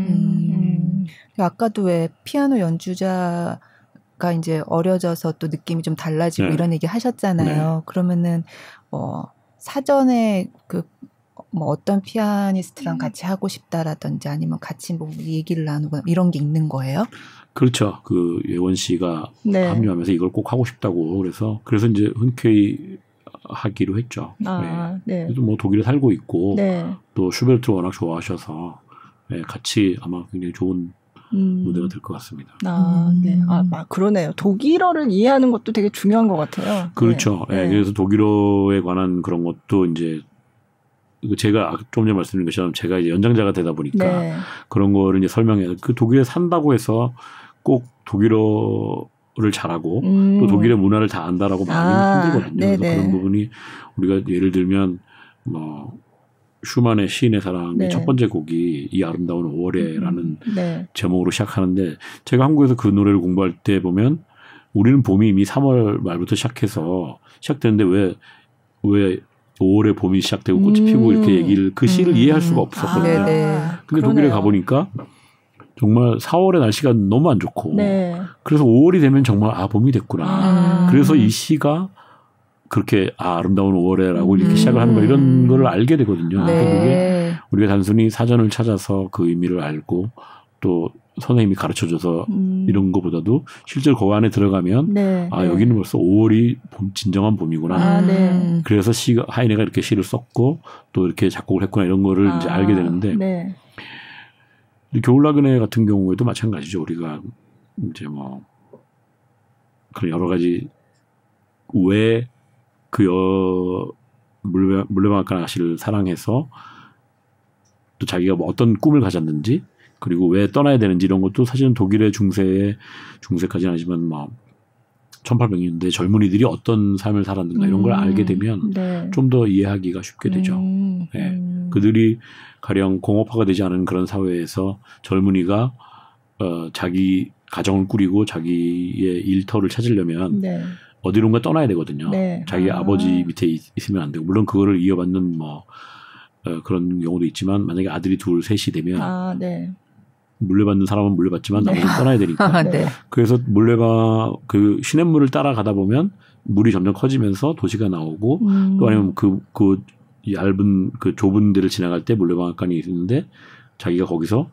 [SPEAKER 1] 아까도 왜 피아노 연주자가 이제 어려져서 또 느낌이 좀 달라지고
[SPEAKER 3] 네.
[SPEAKER 1] 이런 얘기 하셨잖아요.
[SPEAKER 3] 네.
[SPEAKER 1] 그러면은 사전에 뭐 어떤 피아니스트랑 같이 하고 싶다라든지 아니면 같이 뭐 얘기를 나누거나 이런 게 있는 거예요?
[SPEAKER 3] 그렇죠. 그 예원 씨가
[SPEAKER 2] 네.
[SPEAKER 3] 합류하면서 이걸 꼭 하고 싶다고 그래서 이제 흔쾌히 하기로 했죠.
[SPEAKER 2] 아, 네.
[SPEAKER 3] 그래도 뭐 독일에 살고 있고
[SPEAKER 2] 네.
[SPEAKER 3] 또 슈베르트를 워낙 좋아하셔서 같이 아마 굉장히 좋은 무대가 될 것 같습니다.
[SPEAKER 2] 네. 그러네요. 독일어를 이해하는 것도 되게 중요한 것 같아요.
[SPEAKER 3] 그렇죠.
[SPEAKER 2] 네.
[SPEAKER 3] 그래서 독일어에 관한 그런 것도 이제 제가 좀 전에 말씀드린 것처럼 제가 이제 연장자가 되다 보니까
[SPEAKER 2] 네.
[SPEAKER 3] 그런 거를 이제 설명해요. 그 독일에 산다고 해서 꼭 독일어를 잘하고 또 독일의 문화를 다 안다라고 말하기는 힘들거든요.
[SPEAKER 2] 네네.
[SPEAKER 3] 그래서 그런 부분이 우리가 예를 들면 뭐 슈만의 시인의 사랑의
[SPEAKER 2] 네.
[SPEAKER 3] 첫 번째 곡이 이 아름다운 5월에라는
[SPEAKER 2] 네.
[SPEAKER 3] 제목으로 시작하는데 제가 한국에서 그 노래를 공부할 때 보면 우리는 봄이 이미 3월 말부터 시작되는데 왜 5월에 봄이 시작되고 꽃이 피고 이렇게 얘기를 그 시를 이해할 수가 없었거든요. 근데 독일에 가보니까 정말 4월에 날씨가 너무 안 좋고
[SPEAKER 2] 네.
[SPEAKER 3] 그래서 5월이 되면 정말 봄이 됐구나. 그래서 이 시가 그렇게 아름다운 5월에라고 이렇게 시작을 하는 거 이런 거를 알게 되거든요.
[SPEAKER 1] 네.
[SPEAKER 3] 그러니까 그게 우리가 단순히 사전을 찾아서 그 의미를 알고 또 선생님이 가르쳐줘서 이런 것보다도 실제로 그 안에 들어가면
[SPEAKER 2] 네.
[SPEAKER 3] 여기는 벌써 5월이 진정한 봄이구나.
[SPEAKER 2] 네.
[SPEAKER 3] 그래서 하이네가 이렇게 시를 썼고 또 이렇게 작곡을 했구나 이런 거를 이제 알게 되는데
[SPEAKER 2] 네.
[SPEAKER 3] 겨울나그네 같은 경우에도 마찬가지죠. 우리가 이제 뭐 그런 여러 가지 왜 그 물레방앗간 아가씨를 사랑해서 또 자기가 뭐 어떤 꿈을 가졌는지 그리고 왜 떠나야 되는지 이런 것도 사실은 독일의 중세까지는 아니지만 뭐 1800년대 젊은이들이 어떤 삶을 살았는가 이런 걸 알게 되면
[SPEAKER 2] 네.
[SPEAKER 3] 좀 더 이해하기가 쉽게 되죠. 그들이 가령 공업화가 되지 않은 그런 사회에서 젊은이가 자기 가정을 꾸리고 자기의 일터를 찾으려면
[SPEAKER 2] 네.
[SPEAKER 3] 어디론가 떠나야 되거든요.
[SPEAKER 2] 네.
[SPEAKER 3] 자기 아버지 밑에 있으면 안 되고 물론 그거를 이어받는 뭐 그런 경우도 있지만 만약에 아들이 둘 셋이 되면
[SPEAKER 2] 네.
[SPEAKER 3] 물려받는 사람은 물려받지만 나머지는 떠나야 되니까.
[SPEAKER 1] 네.
[SPEAKER 3] 그래서 그 시냇물을 따라가다 보면 물이 점점 커지면서 도시가 나오고 또 아니면 그 얇은 그 좁은 데를 지나갈 때 물레방앗간이 있는데 자기가 거기서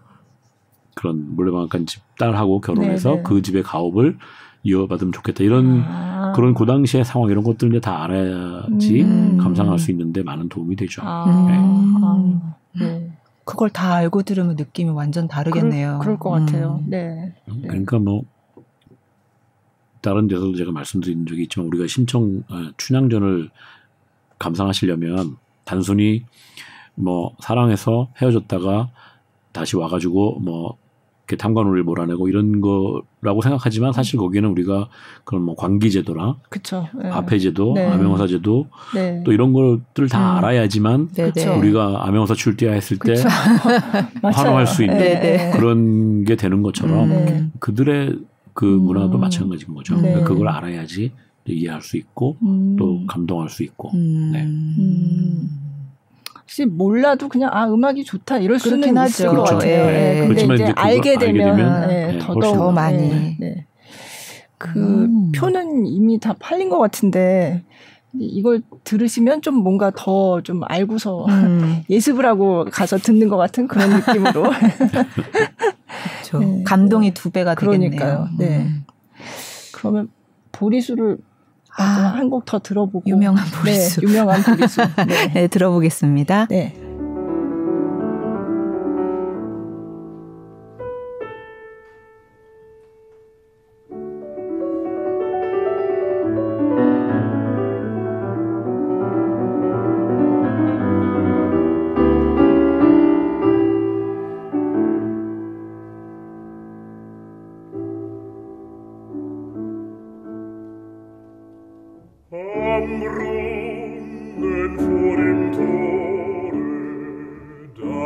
[SPEAKER 3] 그런 물레방앗간 집 딸하고 결혼해서
[SPEAKER 2] 네네.
[SPEAKER 3] 그 집의 가업을 이어받으면 좋겠다. 이런 그런 그 당시의 상황 이런 것들을 이제 다 알아야지 감상할 수 있는데 많은 도움이 되죠.
[SPEAKER 2] 네.
[SPEAKER 1] 그걸 다 알고 들으면 느낌이 완전 다르겠네요.
[SPEAKER 2] 그럴 것 같아요. 네.
[SPEAKER 3] 그러니까 뭐 다른 데서도 제가 말씀드린 적이 있지만 우리가 춘향전을 감상하시려면 단순히 뭐 사랑해서 헤어졌다가 다시 와가지고 뭐 이렇게 탐관오리를 몰아내고 이런 거라고 생각하지만 사실 거기에는 우리가 그런 뭐 광기제도나
[SPEAKER 2] 그쵸. 네.
[SPEAKER 3] 화폐제도,
[SPEAKER 2] 네.
[SPEAKER 3] 암행어사제도
[SPEAKER 2] 네.
[SPEAKER 3] 또 이런 것들을 다 알아야지만
[SPEAKER 1] 그쵸.
[SPEAKER 3] 우리가 암행어사 출두야 했을 때
[SPEAKER 2] 맞아요.
[SPEAKER 3] 활용할 수 있는
[SPEAKER 1] 네네.
[SPEAKER 3] 그런 게 되는 것처럼
[SPEAKER 2] 네.
[SPEAKER 3] 그들의 그 문화도 마찬가지인 거죠.
[SPEAKER 2] 네.
[SPEAKER 3] 그러니까 그걸 알아야지 이해할 수 있고 또 감동할 수 있고. 네.
[SPEAKER 2] 혹시 몰라도 그냥 음악이 좋다 이럴 수는
[SPEAKER 1] 그렇긴
[SPEAKER 2] 있을
[SPEAKER 1] 하죠.
[SPEAKER 2] 것
[SPEAKER 3] 그렇죠.
[SPEAKER 2] 같아요.
[SPEAKER 3] 네.
[SPEAKER 2] 네. 근데
[SPEAKER 3] 그렇지만
[SPEAKER 2] 이제
[SPEAKER 3] 이제 그걸
[SPEAKER 2] 알게 되면
[SPEAKER 3] 네,
[SPEAKER 2] 더더욱
[SPEAKER 3] 훨씬
[SPEAKER 1] 더 많이.
[SPEAKER 2] 네. 그 표는 이미 다 팔린 것 같은데 이걸 들으시면 좀 뭔가 더 좀 알고서 예습을 하고 가서 듣는 것 같은 그런 느낌으로.
[SPEAKER 1] 그렇죠.
[SPEAKER 2] 네.
[SPEAKER 1] 감동이 2배가 되겠네요.
[SPEAKER 2] 그러니까요. 네. 그러면 보리수를 한 곡 더 들어보고
[SPEAKER 1] 유명한 보리수.
[SPEAKER 2] 네, 유명한 보리수. 네.
[SPEAKER 1] 네, 들어보겠습니다.
[SPEAKER 2] 네.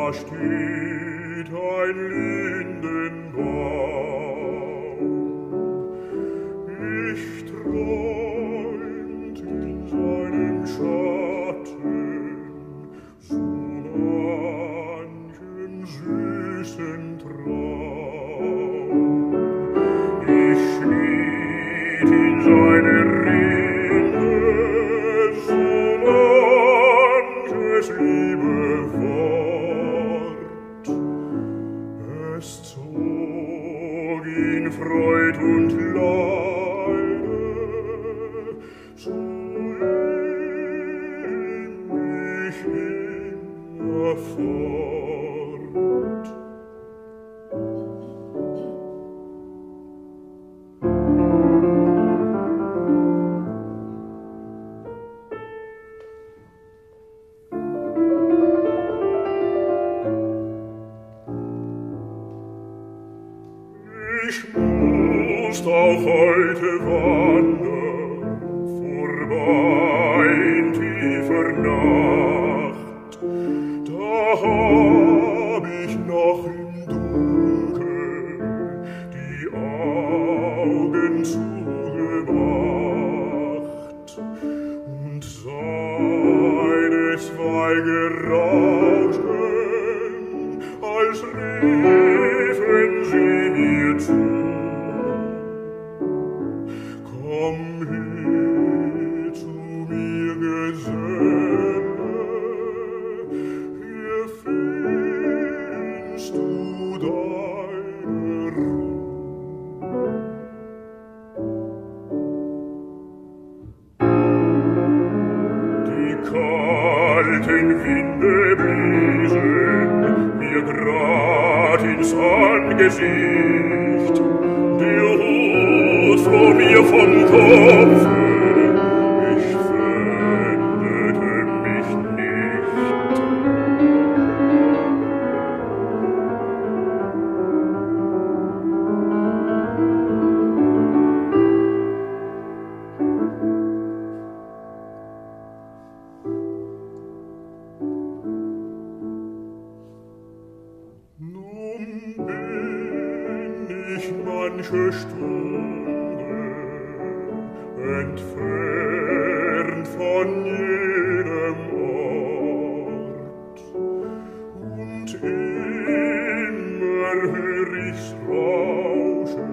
[SPEAKER 4] da steht ein Lindenbaum. Ich träumt in seinem Schatten so manchen süßen Traum. Ich schnitt in seine Rinde so manches liebe Wort. Es zog ihn Freud und Leide so in mich immerfort. Ich musst auch heute wandern, vorbei in tiefer Nacht. Da hab ich noch im Dunkeln die Augen zugemacht und seines feige Rauschen, als riefen sie mir zu. Komm her zu mir, Geselle, hier findest du deine Ruhe. Die kalten Winde bliesen mir grad ins Angesicht, der Hut floh mir vom Kopfe, ich wendete mich nicht. Nun bin ich manche Stunde entfernt von jedem Ort, und immer hör ich's rauschen,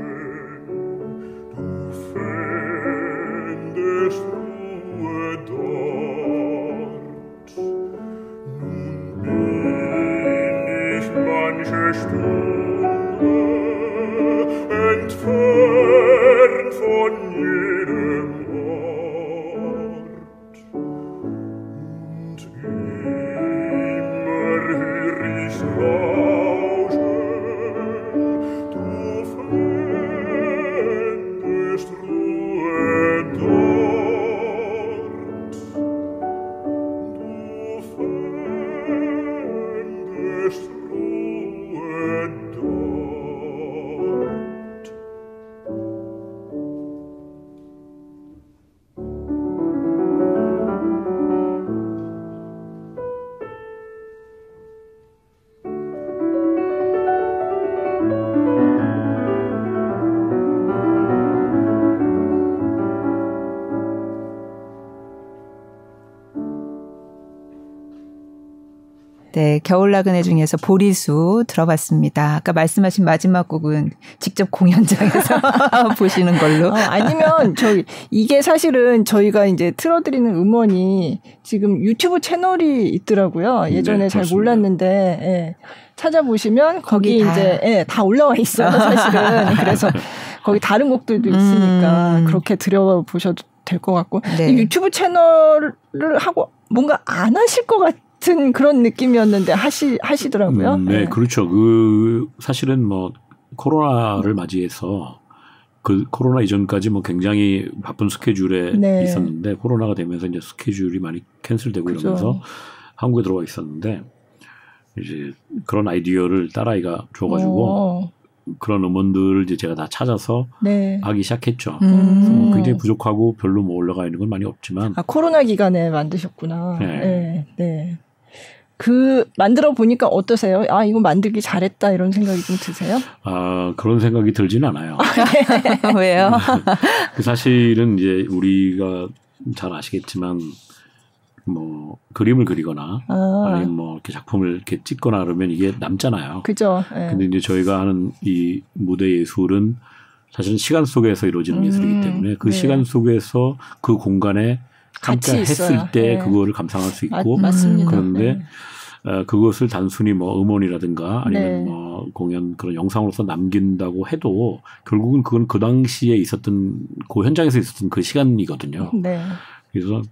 [SPEAKER 4] du fändest Ruhe dort. Nun bin ich manche Stunde entfernt von jedem Ort, und immer hör ich's rauschen, du fändest Ruhe dort, du fändest Ruhe dort.
[SPEAKER 1] 네, 겨울나그네 중에서 보리수 들어봤습니다. 아까 말씀하신 마지막 곡은 직접 공연장에서 보시는 걸로.
[SPEAKER 2] 아니면 이게 사실은 저희가 이제 틀어드리는 음원이 지금 유튜브 채널이 있더라고요. 예전에
[SPEAKER 3] 네,
[SPEAKER 2] 잘
[SPEAKER 3] 그렇습니다.
[SPEAKER 2] 몰랐는데 예, 찾아보시면 거기 이제 다 올라와 있어요. 사실은. 그래서 거기 다른 곡들도 있으니까 그렇게 들여보셔도 될 것 같고.
[SPEAKER 1] 네.
[SPEAKER 2] 이 유튜브 채널을 하고 뭔가 안 하실 것 같은 그런 느낌이었는데 하시더라고요.
[SPEAKER 3] 네, 그렇죠. 사실은 뭐 코로나를 맞이해서 그 코로나 이전까지 뭐 굉장히 바쁜 스케줄에
[SPEAKER 2] 네.
[SPEAKER 3] 있었는데 코로나가 되면서 이제 스케줄이 많이 캔슬되고
[SPEAKER 2] 그죠.
[SPEAKER 3] 이러면서 한국에 들어와 있었는데 이제 그런 아이디어를 딸아이가 줘가지고 그런 음원들을 이제 제가 다 찾아서
[SPEAKER 2] 네.
[SPEAKER 3] 하기 시작했죠. 그래서 뭐 굉장히 부족하고 별로 뭐 올라가 있는 건 많이 없지만
[SPEAKER 2] 코로나 기간에 만드셨구나.
[SPEAKER 3] 네.
[SPEAKER 2] 네. 네. 그 만들어 보니까 어떠세요? 아, 이거 만들기 잘했다 이런 생각이 좀 드세요?
[SPEAKER 3] 아, 그런 생각이 들진 않아요.
[SPEAKER 1] 왜요?
[SPEAKER 3] 사실은 이제 우리가 잘 아시겠지만 뭐 그림을 그리거나 아니면 뭐 이렇게 작품을 이렇게 찍거나 그러면 이게 남잖아요.
[SPEAKER 2] 그죠. 네.
[SPEAKER 3] 근데 이제 저희가 하는 이 무대 예술은 사실은 시간 속에서 이루어지는 예술이기 때문에 그
[SPEAKER 2] 네.
[SPEAKER 3] 시간 속에서 그 공간에 함께 했을 때
[SPEAKER 2] 네.
[SPEAKER 3] 그거를 감상할 수 있고
[SPEAKER 2] 맞습니다.
[SPEAKER 3] 그런데
[SPEAKER 2] 네.
[SPEAKER 3] 그것을 단순히 뭐 음원이라든가 아니면
[SPEAKER 2] 네.
[SPEAKER 3] 뭐 공연 그런 영상으로서 남긴다고 해도 결국은 그건 그 당시에 있었던 그 현장에서 있었던 그 시간이거든요.
[SPEAKER 2] 네.
[SPEAKER 3] 그래서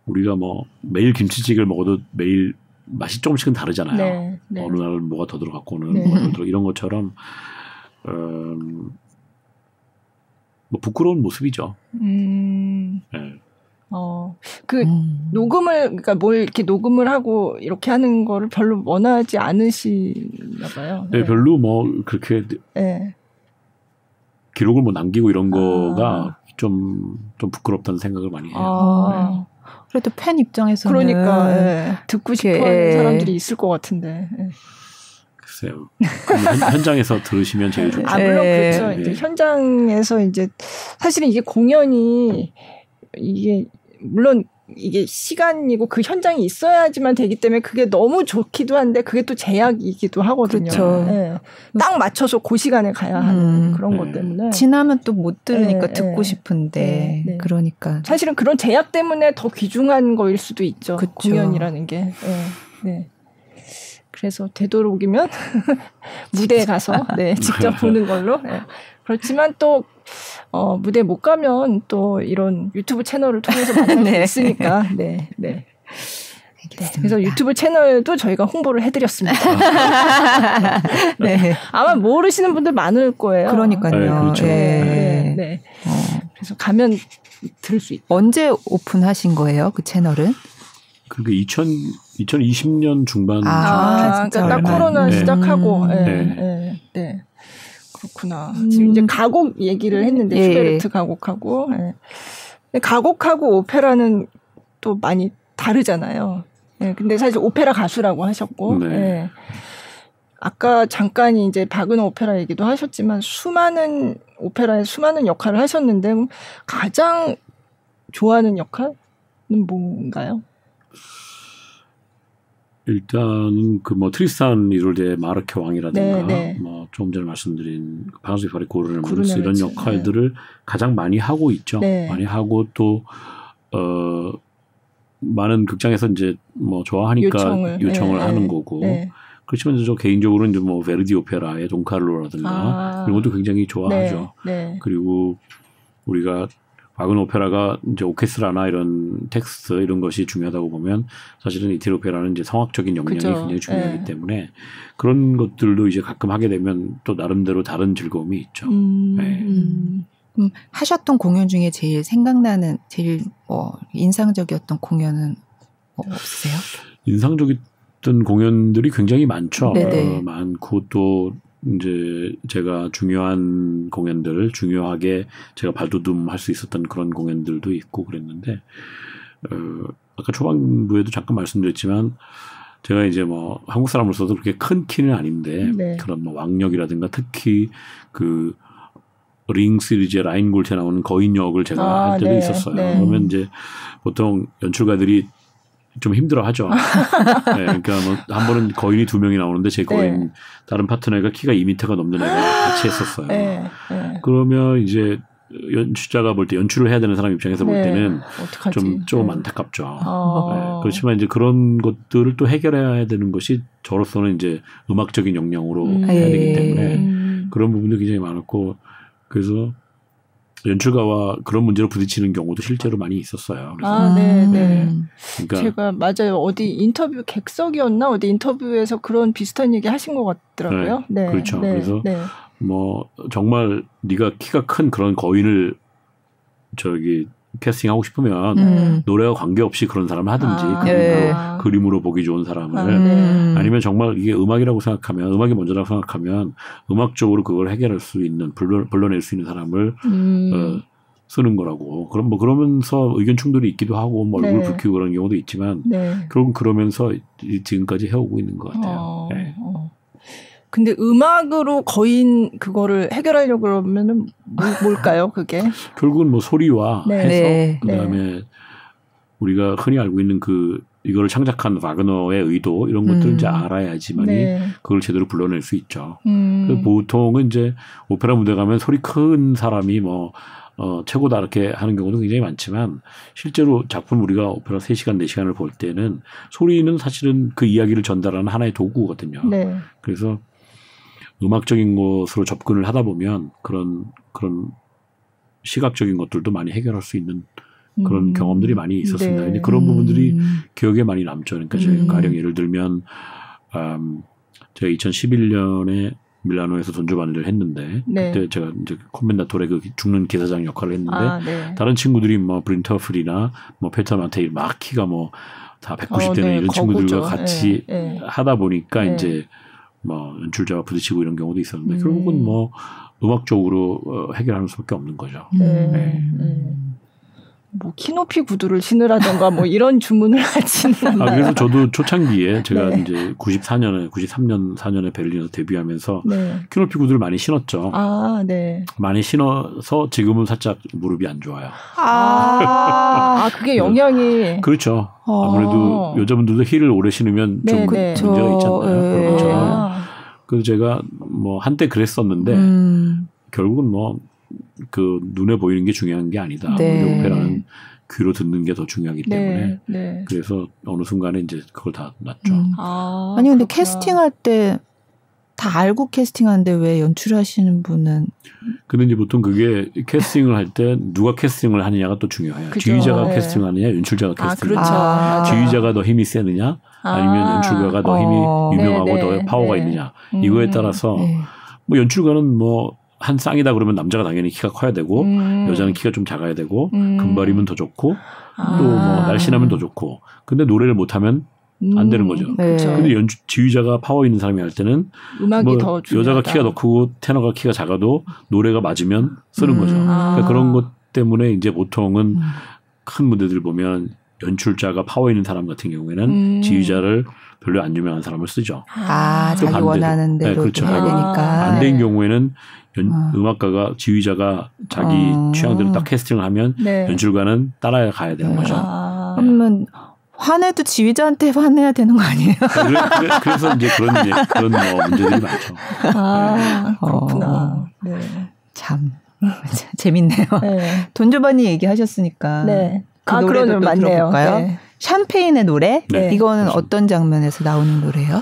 [SPEAKER 3] 우리가 뭐 매일 김치찌개를 먹어도 매일 맛이 조금씩은 다르잖아요.
[SPEAKER 2] 네. 네.
[SPEAKER 3] 어느 날 뭐가 더 들어갔고 오늘
[SPEAKER 2] 네.
[SPEAKER 3] 뭐가 더 들어 이런 것처럼 뭐 부끄러운 모습이죠. 네.
[SPEAKER 2] 그 녹음을 그러니까 뭘 이렇게 녹음을 하고 이렇게 하는 거를 별로 원하지 않으시나 봐요.
[SPEAKER 3] 네, 별로 뭐 그렇게
[SPEAKER 2] 네.
[SPEAKER 3] 기록을 뭐 남기고 이런 거가 좀 부끄럽다는 생각을 많이 해요.
[SPEAKER 1] 그래도 팬 입장에서는
[SPEAKER 2] 그러니까 예. 듣고 싶어하는
[SPEAKER 1] 예.
[SPEAKER 2] 사람들이 있을 것 같은데. 예.
[SPEAKER 3] 글쎄요. 현장에서 들으시면 제일 좋죠.
[SPEAKER 2] 아, 물론
[SPEAKER 1] 예.
[SPEAKER 2] 그렇죠.
[SPEAKER 3] 예.
[SPEAKER 2] 이제 현장에서 이제 사실은 이게 공연이 이게 물론 이게 시간이고 그 현장이 있어야지만 되기 때문에 그게 너무 좋기도 한데 그게 또 제약이기도 하거든요.
[SPEAKER 1] 그렇죠.
[SPEAKER 2] 예. 딱 맞춰서 그 시간에 가야 하는 그런 것 때문에.
[SPEAKER 1] 지나면 또 못 들으니까
[SPEAKER 2] 네,
[SPEAKER 1] 듣고
[SPEAKER 2] 네.
[SPEAKER 1] 싶은데
[SPEAKER 2] 네, 네.
[SPEAKER 1] 그러니까
[SPEAKER 2] 사실은 그런 제약 때문에 더 귀중한 거일 수도 있죠.
[SPEAKER 1] 그쵸.
[SPEAKER 2] 공연이라는 게. 네. 그래서 되도록이면 무대에 가서 직접 보는 걸로. 네. 그렇지만 또 무대 못 가면 또 이런 유튜브 채널을 통해서 만날 수 있으니까. 네.
[SPEAKER 1] 알겠습니다.
[SPEAKER 2] 그래서 유튜브 채널도 저희가 홍보를 해드렸습니다.
[SPEAKER 1] 네.
[SPEAKER 2] 아마 모르시는 분들 많을 거예요.
[SPEAKER 1] 그러니까요.
[SPEAKER 3] 네, 그렇죠.
[SPEAKER 1] 예.
[SPEAKER 2] 네. 그래서 가면 들을 수 있고.
[SPEAKER 1] 언제 오픈하신 거예요? 그 채널은?
[SPEAKER 3] 그러니까 2020년 중반.
[SPEAKER 2] 그러니까 딱 코로나
[SPEAKER 3] 네.
[SPEAKER 2] 시작하고.
[SPEAKER 3] 네.
[SPEAKER 2] 네. 그렇구나. 지금 이제 가곡 얘기를 했는데 슈베르트 가곡하고. 네. 가곡하고 오페라는 또 많이 다르잖아요. 네. 근데 사실 오페라 가수라고 하셨고.
[SPEAKER 3] 네.
[SPEAKER 2] 네. 아까 잠깐 이제 박은호 오페라 얘기도 하셨지만 수많은 오페라에 수많은 역할을 하셨는데 가장 좋아하는 역할은 뭔가요?
[SPEAKER 3] 일단은 그 뭐 트리스탄 이롤드의 마르케 왕이라든가
[SPEAKER 2] 네.
[SPEAKER 3] 뭐 조금 전에 말씀드린 바나스 파리 고르네
[SPEAKER 2] 구르네
[SPEAKER 3] 이런
[SPEAKER 2] 멘츠.
[SPEAKER 3] 역할들을 가장 많이 하고 있죠.
[SPEAKER 2] 네.
[SPEAKER 3] 많이 하고 또 많은 극장에서 이제 뭐 좋아하니까 요청을 하는 거고.
[SPEAKER 2] 네.
[SPEAKER 3] 그렇지만 저 개인적으로는 이제 뭐 베르디 오페라의 돈카를로라든가 이런 것도 굉장히 좋아하죠.
[SPEAKER 2] 네.
[SPEAKER 3] 그리고 우리가 바그너 오페라가 이제 오케스트라나 이런 텍스트 이런 것이 중요하다고 보면 사실은 이태리 오페라는 이제 성악적인 역량이
[SPEAKER 2] 그죠.
[SPEAKER 3] 굉장히 중요하기 때문에 그런 것들도 이제 가끔 하게 되면 또 나름대로 다른 즐거움이 있죠. 네.
[SPEAKER 1] 하셨던 공연 중에 제일 생각나는 제일 인상적이었던 공연은 없으세요?
[SPEAKER 3] 인상적이었던 공연들이 굉장히 많죠.
[SPEAKER 1] 네네.
[SPEAKER 3] 많고 또 이제 제가 중요한 공연들, 중요하게 제가 발돋움할 수 있었던 그런 공연들도 있고 그랬는데, 아까 초반부에도 잠깐 말씀드렸지만, 제가 이제 뭐 한국 사람으로서도 그렇게 큰 키는 아닌데,
[SPEAKER 2] 네.
[SPEAKER 3] 그런 뭐 왕역이라든가 특히 그 링 시리즈의 라인골트에 나오는 거인 역을 제가 할 때도
[SPEAKER 2] 네.
[SPEAKER 3] 있었어요.
[SPEAKER 2] 네.
[SPEAKER 3] 그러면 이제 보통 연출가들이 좀 힘들어하죠. 네, 그러니까 뭐 한 번은 거인이 2명이 나오는데 제 거인
[SPEAKER 2] 네.
[SPEAKER 3] 다른 파트너가 키가 2m가 넘는 애가 같이 했었어요.
[SPEAKER 2] 네.
[SPEAKER 3] 그러면 이제 연출자가 볼 때 연출을 해야 되는 사람 입장에서 볼
[SPEAKER 2] 네.
[SPEAKER 3] 때는
[SPEAKER 2] 어떡하지?
[SPEAKER 3] 좀 안타깝죠.
[SPEAKER 2] 아.
[SPEAKER 3] 네, 그렇지만 이제 그런 것들을 또 해결해야 되는 것이 저로서는 이제 음악적인 역량으로 해야 되기 때문에 그런 부분도 굉장히 많았고 그래서 연출가와 그런 문제로 부딪히는 경우도 실제로 많이 있었어요. 그래서
[SPEAKER 2] 네.
[SPEAKER 3] 그러니까
[SPEAKER 2] 제가 맞아요. 어디 인터뷰 객석이었나? 어디 인터뷰에서 그런 비슷한 얘기 하신 것 같더라고요. 네.
[SPEAKER 3] 그렇죠.
[SPEAKER 2] 네.
[SPEAKER 3] 그래서
[SPEAKER 2] 네.
[SPEAKER 3] 뭐 정말 네가 키가 큰 그런 거인을 캐스팅하고 싶으면 노래와 관계없이 그런 사람을 하든지 그림으로 보기 좋은 사람을 아니면 정말 이게 음악이라고 생각하면 음악이 먼저라고 생각하면 음악적으로 그걸 해결할 수 있는 불러낼 수 있는 사람을 쓰는 거라고. 그럼 뭐 그러면서 의견 충돌이 있기도 하고 뭐 얼굴
[SPEAKER 2] 네.
[SPEAKER 3] 붉히고 그런 경우도 있지만
[SPEAKER 2] 네.
[SPEAKER 3] 결국은 그러면서 지금까지 해오고 있는 것 같아요. 네.
[SPEAKER 2] 근데 음악으로 거인 그거를 해결하려고 그러면은 뭘까요, 그게?
[SPEAKER 3] 결국은 뭐 소리와
[SPEAKER 2] 네.
[SPEAKER 3] 해석,
[SPEAKER 1] 네.
[SPEAKER 3] 그다음에 우리가 흔히 알고 있는 이거를 창작한 와그너의 의도 이런 것들을 이제 알아야지만이
[SPEAKER 2] 네.
[SPEAKER 3] 그걸 제대로 불러낼 수 있죠. 보통은 이제 오페라 무대 가면 소리 큰 사람이 뭐 최고다 이렇게 하는 경우도 굉장히 많지만 실제로 작품 우리가 오페라 3시간, 4시간을 볼 때는 소리는 사실은 그 이야기를 전달하는 하나의 도구거든요.
[SPEAKER 2] 네.
[SPEAKER 3] 그래서 음악적인 것으로 접근을 하다 보면 그런 시각적인 것들도 많이 해결할 수 있는 그런 경험들이 많이 있었습니다.
[SPEAKER 2] 네.
[SPEAKER 3] 근데 그런 부분들이 기억에 많이 남죠. 그러니까 저희 가령 예를 들면 제가 2011년에 밀라노에서 돈조반니를 했는데
[SPEAKER 2] 네.
[SPEAKER 3] 그때 제가 이제 콤멘다토레 그 죽는 기사장 역할을 했는데
[SPEAKER 2] 네.
[SPEAKER 3] 다른 친구들이 뭐 브린터플이나 뭐 페터만테일 막 키가 뭐 다 190대는
[SPEAKER 2] 네.
[SPEAKER 3] 이런 친구들과 같이
[SPEAKER 2] 네.
[SPEAKER 3] 하다 보니까
[SPEAKER 2] 네.
[SPEAKER 3] 이제 뭐 연출자와 부딪히고 이런 경우도 있었는데 결국은 뭐 음악적으로 해결하는 수밖에 없는 거죠.
[SPEAKER 2] 네. 뭐 키높이 구두를 신으라던가 뭐 이런 주문을 하지는 않나요?
[SPEAKER 3] 그래서 저도 초창기에 제가
[SPEAKER 2] 네.
[SPEAKER 3] 이제 93년, 4년에 베를린에서 데뷔하면서
[SPEAKER 2] 네.
[SPEAKER 3] 키높이 구두를 많이 신었죠.
[SPEAKER 2] 네.
[SPEAKER 3] 많이 신어서 지금은 살짝 무릎이 안 좋아요.
[SPEAKER 2] 그게 영향이.
[SPEAKER 3] 그렇죠. 아무래도 여자분들도 힐을 오래 신으면 좀 문제가 있잖아요. 그런 것처럼. 그래서 제가 뭐 한때 그랬었는데 결국은 뭐 그 눈에 보이는 게 중요한 게 아니다.
[SPEAKER 1] 네.
[SPEAKER 3] 오페라는 귀로 듣는 게 더 중요하기 때문에
[SPEAKER 2] 네.
[SPEAKER 3] 그래서 어느 순간에 이제 그걸 다 놨죠.
[SPEAKER 1] 아니 근데 캐스팅할 때 다 알고 캐스팅하는데 왜 연출하시는 분은?
[SPEAKER 3] 근데 이제 보통 그게 캐스팅을 할 때 누가 캐스팅을 하느냐가 또 중요해요.
[SPEAKER 2] 그죠.
[SPEAKER 3] 지휘자가
[SPEAKER 2] 네.
[SPEAKER 3] 캐스팅하느냐, 연출자가 캐스팅하느냐.
[SPEAKER 2] 그렇죠.
[SPEAKER 3] 지휘자가 더 힘이 세느냐, 아니면 연출가가 더 힘이 유명하고
[SPEAKER 2] 네,
[SPEAKER 3] 더 파워가
[SPEAKER 2] 네.
[SPEAKER 3] 있느냐. 이거에 따라서 뭐 연출가는 뭐 한 쌍이다 그러면 남자가 당연히 키가 커야 되고 여자는 키가 좀 작아야 되고 금발이면 더 좋고 또 뭐 날씬하면 더 좋고. 근데 노래를 못하면 안 되는 거죠.
[SPEAKER 1] 네.
[SPEAKER 3] 근데 지휘자가 파워 있는 사람이 할 때는
[SPEAKER 2] 음악이
[SPEAKER 3] 뭐
[SPEAKER 2] 더 중요하다.
[SPEAKER 3] 여자가 키가 더 크고 테너가 키가 작아도 노래가 맞으면 쓰는 거죠. 그러니까 그런 것 때문에 이제 보통은 큰 무대들 보면 연출자가 파워 있는 사람 같은 경우에는 지휘자를 별로 안 유명한 사람을 쓰죠.
[SPEAKER 1] 자기
[SPEAKER 3] 반대로.
[SPEAKER 1] 원하는 대로
[SPEAKER 3] 그렇죠.
[SPEAKER 1] 해야 되니까.
[SPEAKER 3] 반대인 경우에는 음악가가 지휘자가 자기 취향대로 딱 캐스팅을 하면 연출가는 따라야 가야 되는 거죠.
[SPEAKER 1] 그러면 화내도 지휘자한테 화내야 되는 거 아니에요?
[SPEAKER 3] 그래서 이제 그런 뭐 문제들이 많죠.
[SPEAKER 2] 그렇구나.
[SPEAKER 1] 참 재밌네요. 돈조반니 얘기하셨으니까. 그 노래도
[SPEAKER 2] 그러면
[SPEAKER 1] 또
[SPEAKER 2] 맞네요.
[SPEAKER 1] 들어볼까요? 샴페인의 노래?
[SPEAKER 3] 네.
[SPEAKER 1] 이거는
[SPEAKER 3] 그렇죠.
[SPEAKER 1] 어떤 장면에서 나오는 노래예요?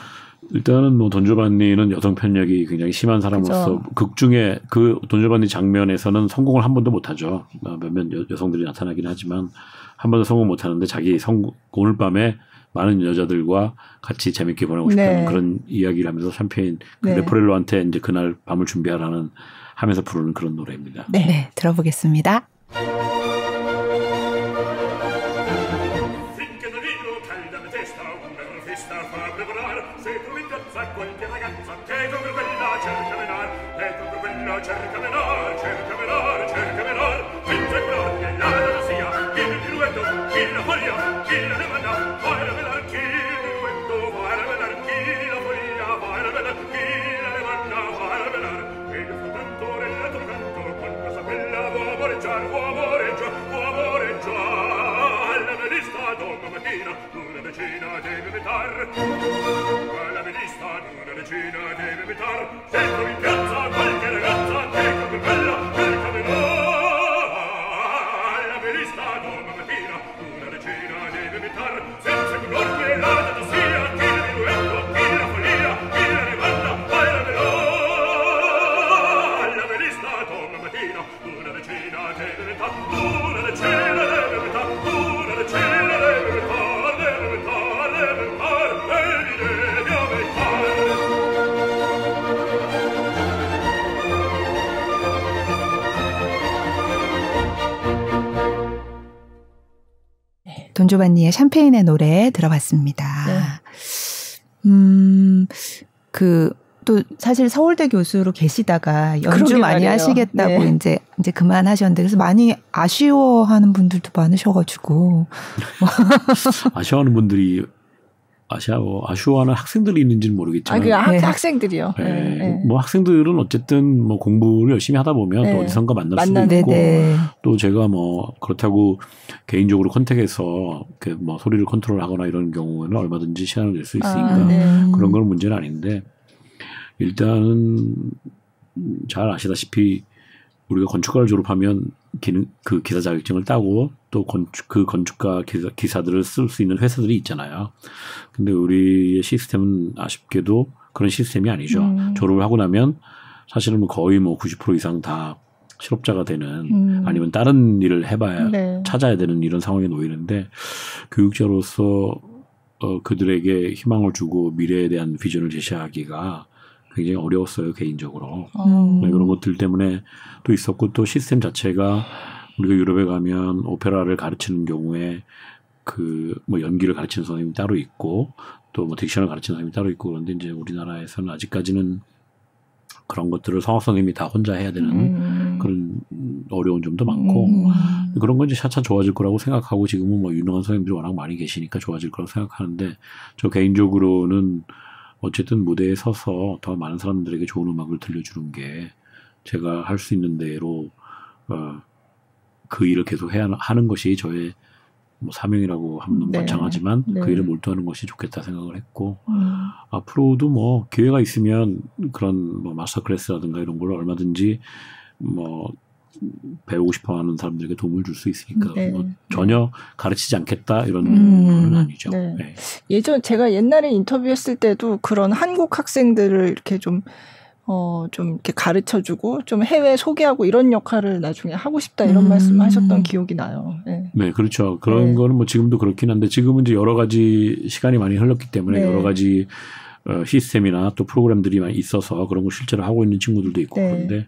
[SPEAKER 3] 일단은 뭐 돈조반니는 여성 편력이 굉장히 심한 사람으로서 극 중에 그 돈조반니 장면에서는 성공을 한 번도 못하죠. 몇몇 여성들이 나타나긴 하지만 한 번도 성공 못하는데 자기 오늘 밤에 많은 여자들과 같이 재밌게 보내고 싶다는 그런 이야기를 하면서 샴페인 레포렐로한테 이제 그날 밤을 준비하라는 하면서 부르는 그런 노래입니다.
[SPEAKER 1] 네, 들어보겠습니다. 돈조반니의 샴페인의 노래 들어봤습니다. 그 또 사실 서울대 교수로 계시다가 연주 많이
[SPEAKER 2] 말이에요.
[SPEAKER 1] 하시겠다고
[SPEAKER 2] 네.
[SPEAKER 1] 이제 그만하셨는데 그래서 많이 아쉬워하는 분들도 많으셔가지고
[SPEAKER 3] 아쉬워하는 분들이 아쉬워하는 학생들이 있는지는 모르겠지만
[SPEAKER 2] 그냥
[SPEAKER 1] 네.
[SPEAKER 2] 학생들이요.
[SPEAKER 3] 네.
[SPEAKER 2] 네. 네.
[SPEAKER 3] 뭐 학생들은 어쨌든 뭐 공부를 열심히 하다 보면
[SPEAKER 2] 네.
[SPEAKER 3] 또 어디선가 만날 수도
[SPEAKER 2] 만나는
[SPEAKER 3] 있고
[SPEAKER 1] 네네.
[SPEAKER 3] 또 제가 뭐 그렇다고 개인적으로 컨택해서 뭐 소리를 컨트롤하거나 이런 경우에는 얼마든지 시간을 낼 수 있으니까
[SPEAKER 2] 네.
[SPEAKER 3] 그런 건 문제는 아닌데 일단은 잘 아시다시피 우리가 건축가를 졸업하면 그 기사 자격증을 따고 또 그 건축가 기사들을 쓸 수 있는 회사들이 있잖아요. 근데 우리의 시스템은 아쉽게도 그런 시스템이 아니죠. 졸업을 하고 나면 사실은 뭐 거의 뭐 90% 이상 다 실업자가 되는 아니면 다른 일을 해봐야
[SPEAKER 2] 네.
[SPEAKER 3] 찾아야 되는 이런 상황에 놓이는데 교육자로서 그들에게 희망을 주고 미래에 대한 비전을 제시하기가 굉장히 어려웠어요, 개인적으로. 그런 것들 때문에 또 있었고 또 시스템 자체가 우리가 유럽에 가면 오페라를 가르치는 경우에 그 뭐 연기를 가르치는 선생님이 따로 있고 또 뭐 딕션을 가르치는 선생님이 따로 있고 그런데 이제 우리나라에서는 아직까지는 그런 것들을 성악 선생님이 다 혼자 해야 되는 그런 어려운 점도 많고 그런 건 이제 차차 좋아질 거라고 생각하고 지금은 뭐 유능한 선생님들이 워낙 많이 계시니까 좋아질 거라고 생각하는데 저 개인적으로는 어쨌든 무대에 서서 더 많은 사람들에게 좋은 음악을 들려주는 게 제가 할 수 있는 대로 그 일을 계속 하는 것이 저의 뭐 사명이라고 하면 너무 거창하지만
[SPEAKER 2] 네.
[SPEAKER 3] 그 일을 몰두하는 것이 좋겠다 생각을 했고 앞으로도 뭐 기회가 있으면 그런 뭐 마스터 클래스라든가 이런 걸 얼마든지 뭐 배우고 싶어하는 사람들에게 도움을 줄 수 있으니까
[SPEAKER 2] 네.
[SPEAKER 3] 뭐 전혀 가르치지 않겠다 이런 건 아니죠.
[SPEAKER 2] 네.
[SPEAKER 3] 네.
[SPEAKER 2] 제가 옛날에 인터뷰했을 때도 그런 한국 학생들을 이렇게 좀 이렇게 가르쳐주고 좀 해외 소개하고 이런 역할을 나중에 하고 싶다 이런 말씀하셨던 기억이 나요. 네,
[SPEAKER 3] 네 그렇죠. 그런 거는 뭐 지금도 그렇긴 한데 지금은 이제 여러 가지 시간이 많이 흘렀기 때문에
[SPEAKER 2] 네.
[SPEAKER 3] 여러 가지 시스템이나 또 프로그램들이 많이 있어서 그런 걸 실제로 하고 있는 친구들도 있고
[SPEAKER 2] 네.
[SPEAKER 3] 그런데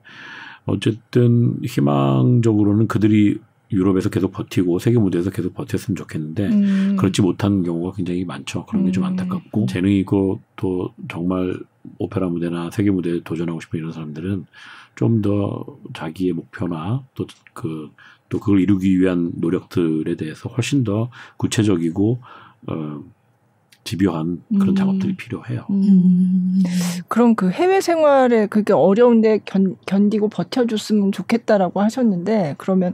[SPEAKER 3] 어쨌든 희망적으로는 그들이 유럽에서 계속 버티고 세계 무대에서 계속 버텼으면 좋겠는데 그렇지 못한 경우가 굉장히 많죠. 그런 게 좀 안타깝고 재능이 있고 또 정말 오페라 무대나 세계 무대에 도전하고 싶은 이런 사람들은 좀 더 자기의 목표나 또 그걸 이루기 위한 노력들에 대해서 훨씬 더 구체적이고 집요한 그런 작업들이 필요해요.
[SPEAKER 2] 그럼 그 해외 생활에 그게 어려운데 견디고 버텨줬으면 좋겠다라고 하셨는데 그러면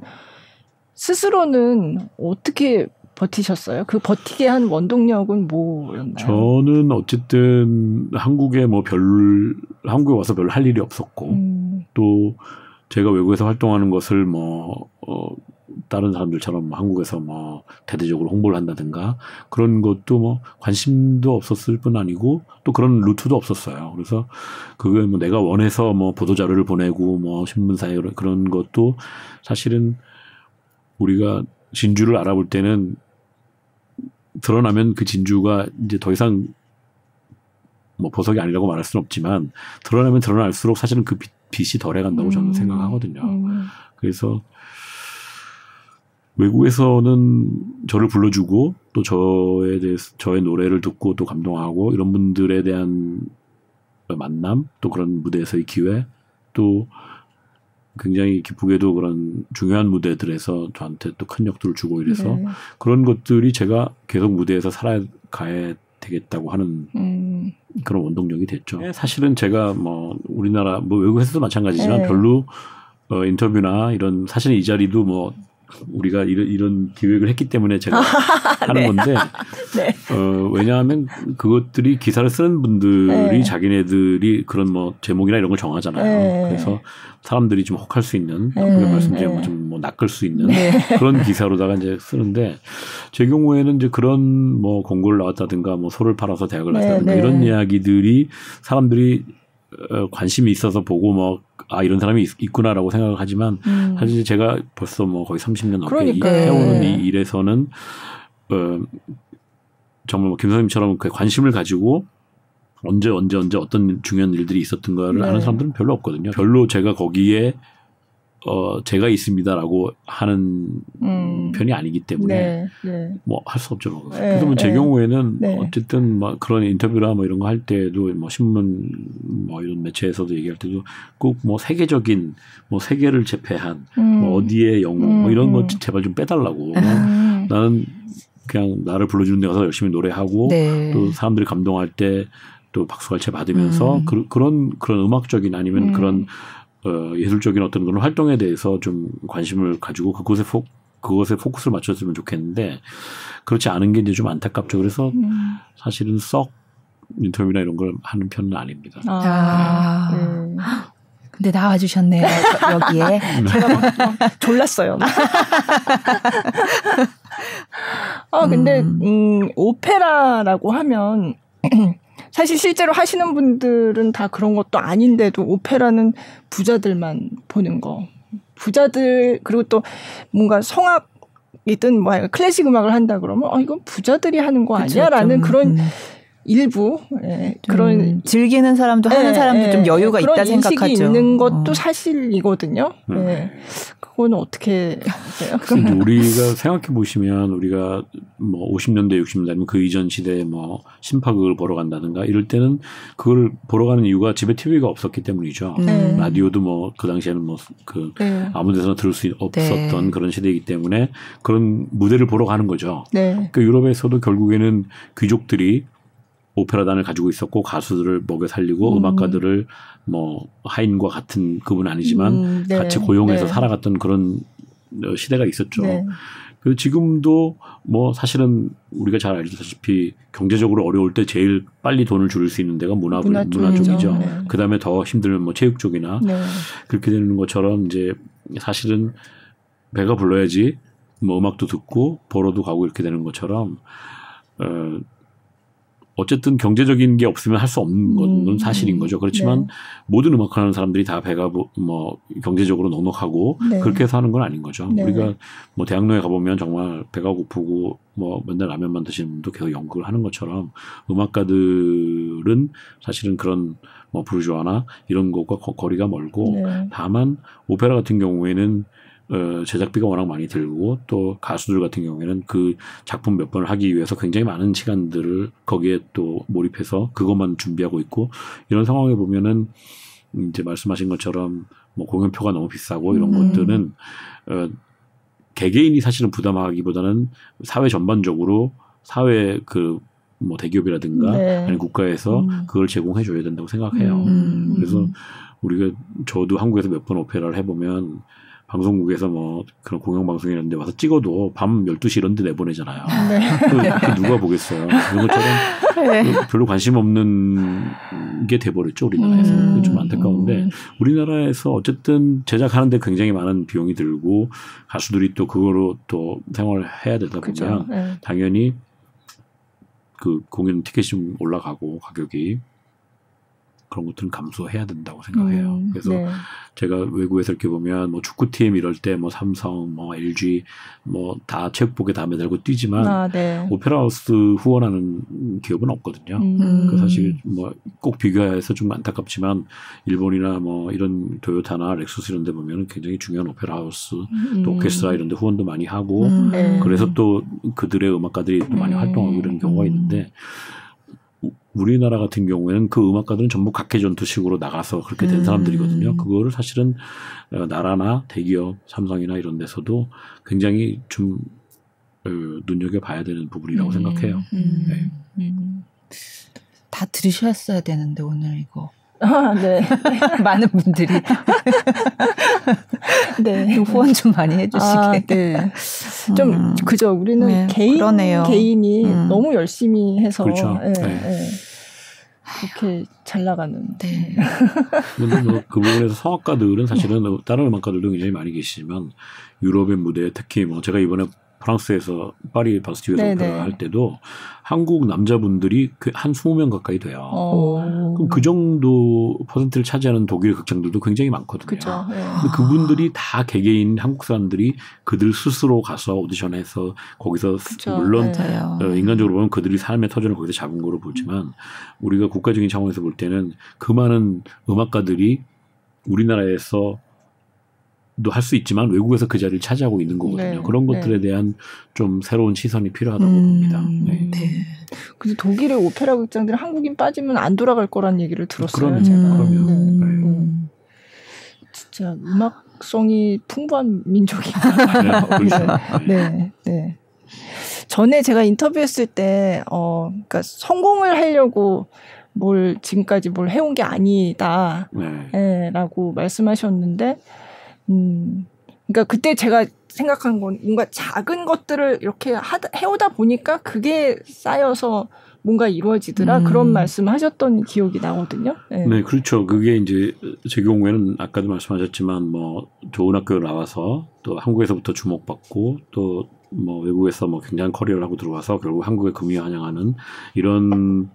[SPEAKER 2] 스스로는 어떻게 버티셨어요? 그 버티게 한 원동력은 뭐였나요?
[SPEAKER 3] 저는 어쨌든 한국에 와서 별로 할 일이 없었고 또 제가 외국에서 활동하는 것을 다른 사람들처럼 한국에서 대대적으로 홍보를 한다든가 그런 것도 관심도 없었을 뿐 아니고 또 그런 루트도 없었어요. 그래서 그게 내가 원해서 보도자료를 보내고 신문사에 그런 것도 사실은 우리가 진주를 알아볼 때는 드러나면 그 진주가 이제 더 이상 보석이 아니라고 말할 수는 없지만 드러나면 드러날수록 사실은 그 빛이 덜해간다고 저는 생각하거든요. 그래서 외국에서는 저를 불러주고 또 저에 대해서 저의 노래를 듣고 또 감동하고 이런 분들에 대한 만남 또 그런 무대에서의 기회 또 굉장히 기쁘게도 그런 중요한 무대들에서 저한테 또 큰 역도를 주고 이래서 그런 것들이 제가 계속 무대에서 살아가야 되겠다고 하는 그런 원동력이 됐죠. 사실은 제가 우리나라 외국에서도 마찬가지지만 별로 인터뷰나 이런 사실은 이 자리도 우리가 이런 기획을 했기 때문에 제가 하는 건데 왜냐하면 그것들이 기사를 쓰는 분들이 자기네들이 그런 제목이나 이런 걸 정하잖아요. 그래서 사람들이 좀 혹할 수 있는 우리가 말씀드린 좀 낚을 수 있는 그런 기사로다가 이제 쓰는데 제 경우에는 이제 그런 공고를 나왔다든가 소를 팔아서 대학을 나왔다든가 이런 이야기들이 사람들이 관심이 있어서 보고 이런 사람이 있구나라고 생각을 하지만 사실 제가 벌써 거의 30년 넘게 해오는 이 일에서는 정말 김 선생님처럼 그 관심을 가지고 언제 어떤 중요한 일들이 있었던 거를 아는 사람들은 별로 없거든요. 별로 제가 거기에 제가 있습니다라고 하는 편이 아니기 때문에 뭐 할 수 없죠. 그래서 뭐 제 경우에는 어쨌든 뭐 그런 인터뷰나 뭐 이런 거 할 때도 뭐 신문 뭐 이런 매체에서도 얘기할 때도 꼭 뭐 세계적인 뭐 세계를 제패한 뭐 어디에 영웅 뭐 이런 거 제발 좀 빼달라고. 나는 그냥 나를 불러주는 데 가서 열심히 노래하고 또 사람들이 감동할 때 또 박수갈채 받으면서 그런 음악적인 아니면 그런 예술적인 어떤 그런 활동에 대해서 좀 관심을 가지고 그것에 포커스를 맞췄으면 좋겠는데 그렇지 않은 게 이제 좀 안타깝죠. 그래서 사실은 썩 인터뷰나 이런 걸 하는 편은 아닙니다.
[SPEAKER 1] 근데 나와주셨네요. 여기에.
[SPEAKER 2] 제가 막 졸랐어요. 근데 오페라라고 하면 사실 실제로 하시는 분들은 다 그런 것도 아닌데도 오페라는 부자들만 보는 거. 부자들 그리고 또 뭔가 성악이든 뭐 클래식 음악을 한다 그러면 이건 부자들이 하는 거 아니야라는 그런 일부 그런
[SPEAKER 1] 즐기는 사람도 하는 사람도 좀 여유가 있다
[SPEAKER 2] 그런
[SPEAKER 1] 생각하죠.
[SPEAKER 2] 인식이 있는 것도 사실이거든요. 그거는 어떻게 하세요?
[SPEAKER 3] 우리가 생각해 보시면 우리가 뭐 50년대 60년대 아니면 그 이전 시대에 뭐 심파극을 보러 간다든가 이럴 때는 그걸 보러 가는 이유가 집에 TV가 없었기 때문이죠. 라디오도 뭐 그 당시에는 뭐 그 아무 데서나 들을 수 없었던 그런 시대이기 때문에 그런 무대를 보러 가는 거죠. 그 유럽에서도 결국에는 귀족들이 오페라단을 가지고 있었고 가수들을 먹여 살리고 음악가들을 뭐 하인과 같은 급은 아니지만 같이 고용해서 살아갔던 그런 시대가 있었죠. 그래서 지금도 뭐 사실은 우리가 잘 알다시피 경제적으로 어려울 때 제일 빨리 돈을 줄일 수 있는 데가 문화 쪽이죠. 그다음에 더 힘들면 뭐 체육 쪽이나 그렇게 되는 것처럼 이제 사실은 배가 불러야지 뭐 음악도 듣고 보러도 가고 이렇게 되는 것처럼 어쨌든 경제적인 게 없으면 할 수 없는 건 사실인 거죠. 그렇지만 모든 음악하는 사람들이 다 배가 뭐 경제적으로 넉넉하고 그렇게 해서 하는 건 아닌 거죠. 우리가 뭐 대학로에 가보면 정말 배가 고프고 뭐 맨날 라면만 드시는 분도 계속 연극을 하는 것처럼 음악가들은 사실은 그런 뭐 부르주아나 이런 것과 거리가 멀고 다만 오페라 같은 경우에는 제작비가 워낙 많이 들고 또 가수들 같은 경우에는 그 작품 몇 번을 하기 위해서 굉장히 많은 시간들을 거기에 또 몰입해서 그것만 준비하고 있고 이런 상황에 보면은 이제 말씀하신 것처럼 뭐 공연표가 너무 비싸고 이런 것들은 개개인이 사실은 부담하기보다는 사회 전반적으로 사회 그 뭐 대기업이라든가 아니면 국가에서 그걸 제공해 줘야 된다고 생각해요. 그래서 우리가 저도 한국에서 몇 번 오페라를 해보면 방송국에서 뭐 그런 공영방송 이런 데 와서 찍어도 밤 12시 이런 데 내보내잖아요. 그 누가 보겠어요. 그런 것처럼 별로 관심 없는 게 돼버렸죠. 우리나라에서. 그게 좀 안타까운데 우리나라에서 어쨌든 제작하는데 굉장히 많은 비용이 들고 가수들이 또 그거로 또 생활을 해야 되다 보면 당연히 그 공연 티켓이 좀 올라가고 가격이 그런 것들은 감수해야 된다고 생각해요. 그래서 제가 외국에서 이렇게 보면 뭐 축구팀 이럴 때 뭐 삼성, 뭐 LG 뭐 다 체육복에 다 매달고 뛰지만 오페라 하우스 후원하는 기업은 없거든요. 그 사실 뭐 꼭 비교해서 좀 안타깝지만 일본이나 뭐 이런 토요타나 렉서스 이런 데 보면 굉장히 중요한 오페라 하우스 또 오케스트라 이런 데 후원도 많이 하고 그래서 또 그들의 음악가들이 또 많이 활동하고 이런 경우가 있는데 우리나라 같은 경우에는 그 음악가들은 전부 각계전투식으로 나가서 그렇게 된 사람들이거든요. 그거를 사실은 나라나 대기업, 삼성이나 이런 데서도 굉장히 좀 눈여겨봐야 되는 부분이라고 생각해요.
[SPEAKER 1] 다 들으셨어야 되는데 오늘 이거.
[SPEAKER 2] 네.
[SPEAKER 1] 많은 분들이 좀 후원 좀 많이 해주시게.
[SPEAKER 2] 좀 그죠. 우리는 개인이 너무 열심히 해서
[SPEAKER 3] 그렇죠.
[SPEAKER 2] 그렇게 잘 나가는.
[SPEAKER 3] 근데 뭐 그 부분에서 성악가들은 사실은 다른 음악가들도 굉장히 많이 계시지만 유럽의 무대 특히 뭐 제가 이번에 프랑스에서 파리 바스티유에서 오페라 할 때도 한국 남자분들이 한 20명 가까이 돼요. 그럼 그 정도 퍼센트를 차지하는 독일 극장들도 굉장히 많거든요.
[SPEAKER 2] 그쵸,
[SPEAKER 3] 그분들이 다 개개인 한국 사람들이 그들 스스로 가서 오디션해서 거기서 물론 인간적으로 보면 그들이 삶의 터전을 거기서 잡은 거로 보지만 우리가 국가적인 차원에서 볼 때는 그 많은 음악가들이 우리나라에서 할 수 있지만 외국에서 그 자리를 차지하고 있는 거거든요.
[SPEAKER 2] 네.
[SPEAKER 3] 그런 것들에 대한 좀 새로운 시선이 필요하다고 봅니다. 네.
[SPEAKER 2] 그래서 독일의 오페라 극장들은 한국인 빠지면 안 돌아갈 거란 얘기를 들었어요.
[SPEAKER 3] 그럼요.
[SPEAKER 2] 제가.
[SPEAKER 3] 그럼요.
[SPEAKER 2] 진짜 음악성이 풍부한 민족인가 봐요.
[SPEAKER 3] 네, 그렇죠.
[SPEAKER 2] 네. 전에 제가 인터뷰했을 때, 그러니까 성공을 하려고 지금까지 뭘 해온 게 아니다.
[SPEAKER 3] 네.
[SPEAKER 2] 라고 말씀하셨는데, 그러니까 그때 제가 생각한 건 뭔가 작은 것들을 이렇게 해오다 보니까 그게 쌓여서 뭔가 이루어지더라. 그런 말씀하셨던 기억이 나거든요.
[SPEAKER 3] 네, 그렇죠. 그게 이제 제 경우에는 아까도 말씀하셨지만 좋은 학교 나와서 또 한국에서부터 주목받고 또 외국에서 굉장한 커리어를 하고 들어와서 결국 한국에 금이환영하는 이런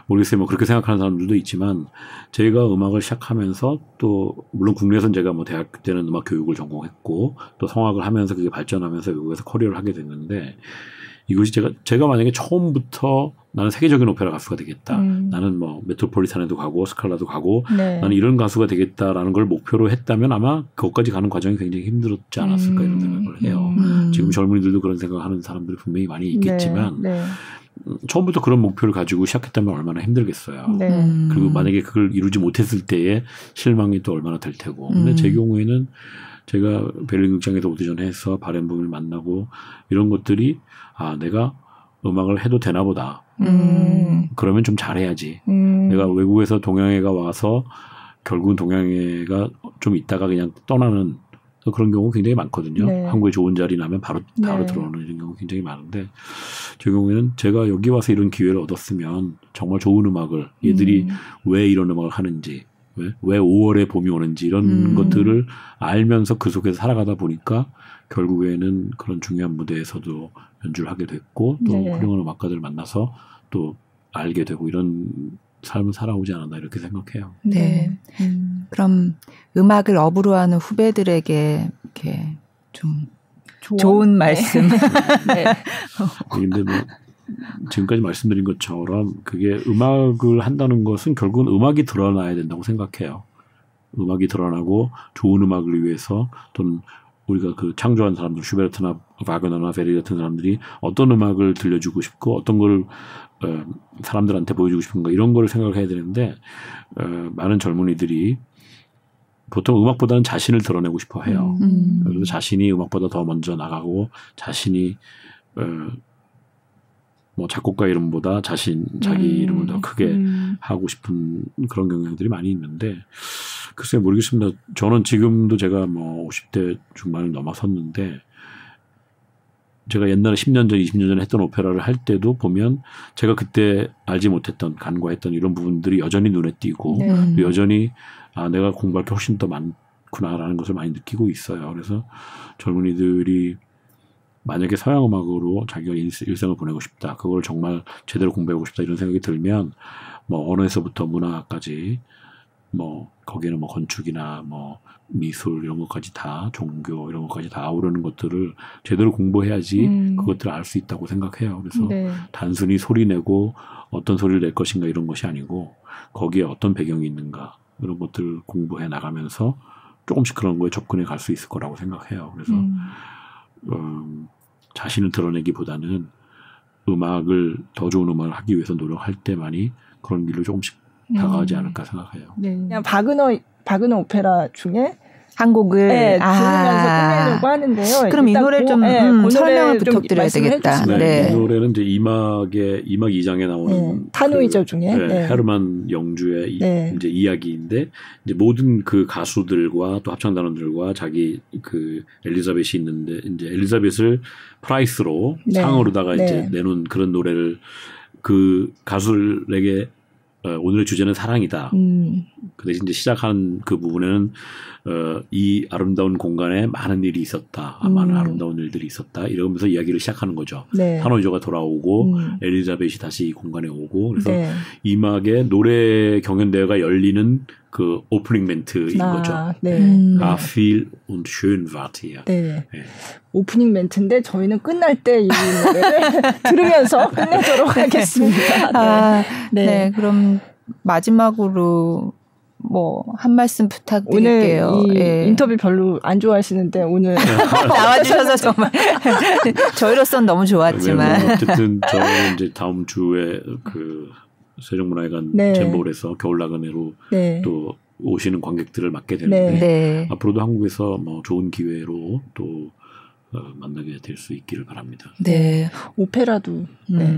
[SPEAKER 3] 모르겠어요. 그렇게 생각하는 사람들도 있지만 제가 음악을 시작하면서 또 물론 국내에서는 제가 대학교 때는 음악 교육을 전공했고 또 성악을 하면서 그게 발전하면서 외국에서 커리어를 하게 됐는데 이것이 제가 만약에 처음부터 나는 세계적인 오페라 가수가 되겠다. 나는 메트로폴리탄에도 가고 스칼라도 가고 나는 이런 가수가 되겠다라는 걸 목표로 했다면 아마 그것까지 가는 과정이 굉장히 힘들었지 않았을까 이런 생각을 해요. 지금 젊은이들도 그런 생각하는 사람들이 분명히 많이 있겠지만 처음부터 그런 목표를 가지고 시작했다면 얼마나 힘들겠어요. 그리고 만약에 그걸 이루지 못했을 때의 실망이 또 얼마나 될 테고. 근데 제 경우에는 제가 베를린 극장에서 오디션해서 바렌붐을 만나고 이런 것들이 내가 음악을 해도 되나 보다. 그러면 좀 잘해야지. 내가 외국에서 동양애가 와서 결국은 동양애가 좀 있다가 그냥 떠나는 그런 경우 굉장히 많거든요. 한국에 좋은 자리 나면 바로 들어오는 이런 경우 굉장히 많은데 제 경우에는 제가 여기 와서 이런 기회를 얻었으면 정말 좋은 음악을 얘들이 왜 이런 음악을 하는지 왜 5월에 봄이 오는지 이런 것들을 알면서 그 속에서 살아가다 보니까 결국에는 그런 중요한 무대에서도 연주를 하게 됐고 또 훌륭한 음악가들을 만나서 또 알게 되고 이런 삶을 살아오지 않았나 이렇게 생각해요.
[SPEAKER 1] 네. 그럼 음악을 업으로 하는 후배들에게 이렇게 좀 좋은 말씀.
[SPEAKER 3] 근데 지금까지 말씀드린 것처럼 그게 음악을 한다는 것은 결국은 음악이 드러나야 된다고 생각해요. 음악이 드러나고 좋은 음악을 위해서 또는 우리가 창조한 사람들 슈베르트나 바그너나 베리 같은 사람들이 어떤 음악을 들려주고 싶고 어떤 걸 사람들한테 보여주고 싶은가 이런 걸 생각을 해야 되는데 많은 젊은이들이 보통 음악보다는 자신을 드러내고 싶어 해요. 그래서 자신이 음악보다 더 먼저 나가고 자신이 작곡가 이름보다 자기 이름을 더 크게 하고 싶은 그런 경향들이 많이 있는데 글쎄요 모르겠습니다. 저는 지금도 제가 50대 중반을 넘어섰는데 제가 옛날에 10년 전, 20년 전에 했던 오페라를 할 때도 보면 제가 그때 알지 못했던 간과했던 이런 부분들이 여전히 눈에 띄고 또 여전히 내가 공부할 게 훨씬 더 많구나라는 것을 많이 느끼고 있어요. 그래서 젊은이들이 만약에 서양 음악으로 자기가 일생을 보내고 싶다. 그걸 정말 제대로 공부하고 싶다. 이런 생각이 들면 언어에서부터 문화까지 거기에는 건축이나 미술 이런 것까지 다 종교 이런 것까지 다 아우르는 것들을 제대로 공부해야지 그것들을 알 수 있다고 생각해요. 그래서 단순히 소리 내고 어떤 소리를 낼 것인가 이런 것이 아니고 거기에 어떤 배경이 있는가 이런 것들을 공부해 나가면서 조금씩 그런 거에 접근해 갈 수 있을 거라고 생각해요. 그래서 자신을 드러내기보다는 더 좋은 음악을 하기 위해서 노력할 때만이 그런 길로 조금씩 다가가지 않을까 생각해요.
[SPEAKER 2] 그냥 바그너 오페라 중에
[SPEAKER 1] 한 곡을
[SPEAKER 2] 들으면서 끝내려고 하는데요.
[SPEAKER 1] 그럼 이 노래를 좀 설명을 부탁드려야 되겠다.
[SPEAKER 3] 이 노래는 이제 이막 2장에 나오는
[SPEAKER 2] 타노이저 중에
[SPEAKER 3] 헤르만 영주의 이제 이야기인데 이제 모든 그 가수들과 또 합창단원들과 자기 엘리자벳이 있는데 이제 엘리자벳을 프라이스로 상으로다가 이제 내놓은 그런 노래를 그 가수들에게 오늘의 주제는 사랑이다. 그 대신 이제 시작한 그 부분에는 이 아름다운 공간에 많은 일이 있었다. 많은 아름다운 일들이 있었다. 이러면서 이야기를 시작하는 거죠. 타노이저가 돌아오고 엘리자벳이 다시 이 공간에 오고 그래서 이막의 노래 경연대회가 열리는 그 오프닝 멘트인 거죠. viel und schön wart hier.
[SPEAKER 2] 오프닝 멘트인데 저희는 끝날 때 이 노래를 들으면서 끝내도록 하겠습니다.
[SPEAKER 1] 그럼 마지막으로 뭐 한 말씀 부탁드릴게요.
[SPEAKER 2] 오늘 이
[SPEAKER 1] 예.
[SPEAKER 2] 인터뷰 별로 안 좋아하시는데 오늘
[SPEAKER 1] 나와주셔서 정말 저희로서는 너무 좋았지만
[SPEAKER 3] 네, 뭐 어쨌든 저는 이제 다음 주에 그 세종문화회관
[SPEAKER 2] 네.
[SPEAKER 3] 챔버홀에서 겨울나그네로
[SPEAKER 2] 네.
[SPEAKER 3] 또 오시는 관객들을 맡게 되는데
[SPEAKER 1] 네.
[SPEAKER 3] 앞으로도 한국에서 뭐 좋은 기회로 또 만나게 될 수 있기를 바랍니다.
[SPEAKER 1] 네.
[SPEAKER 2] 오페라도 네.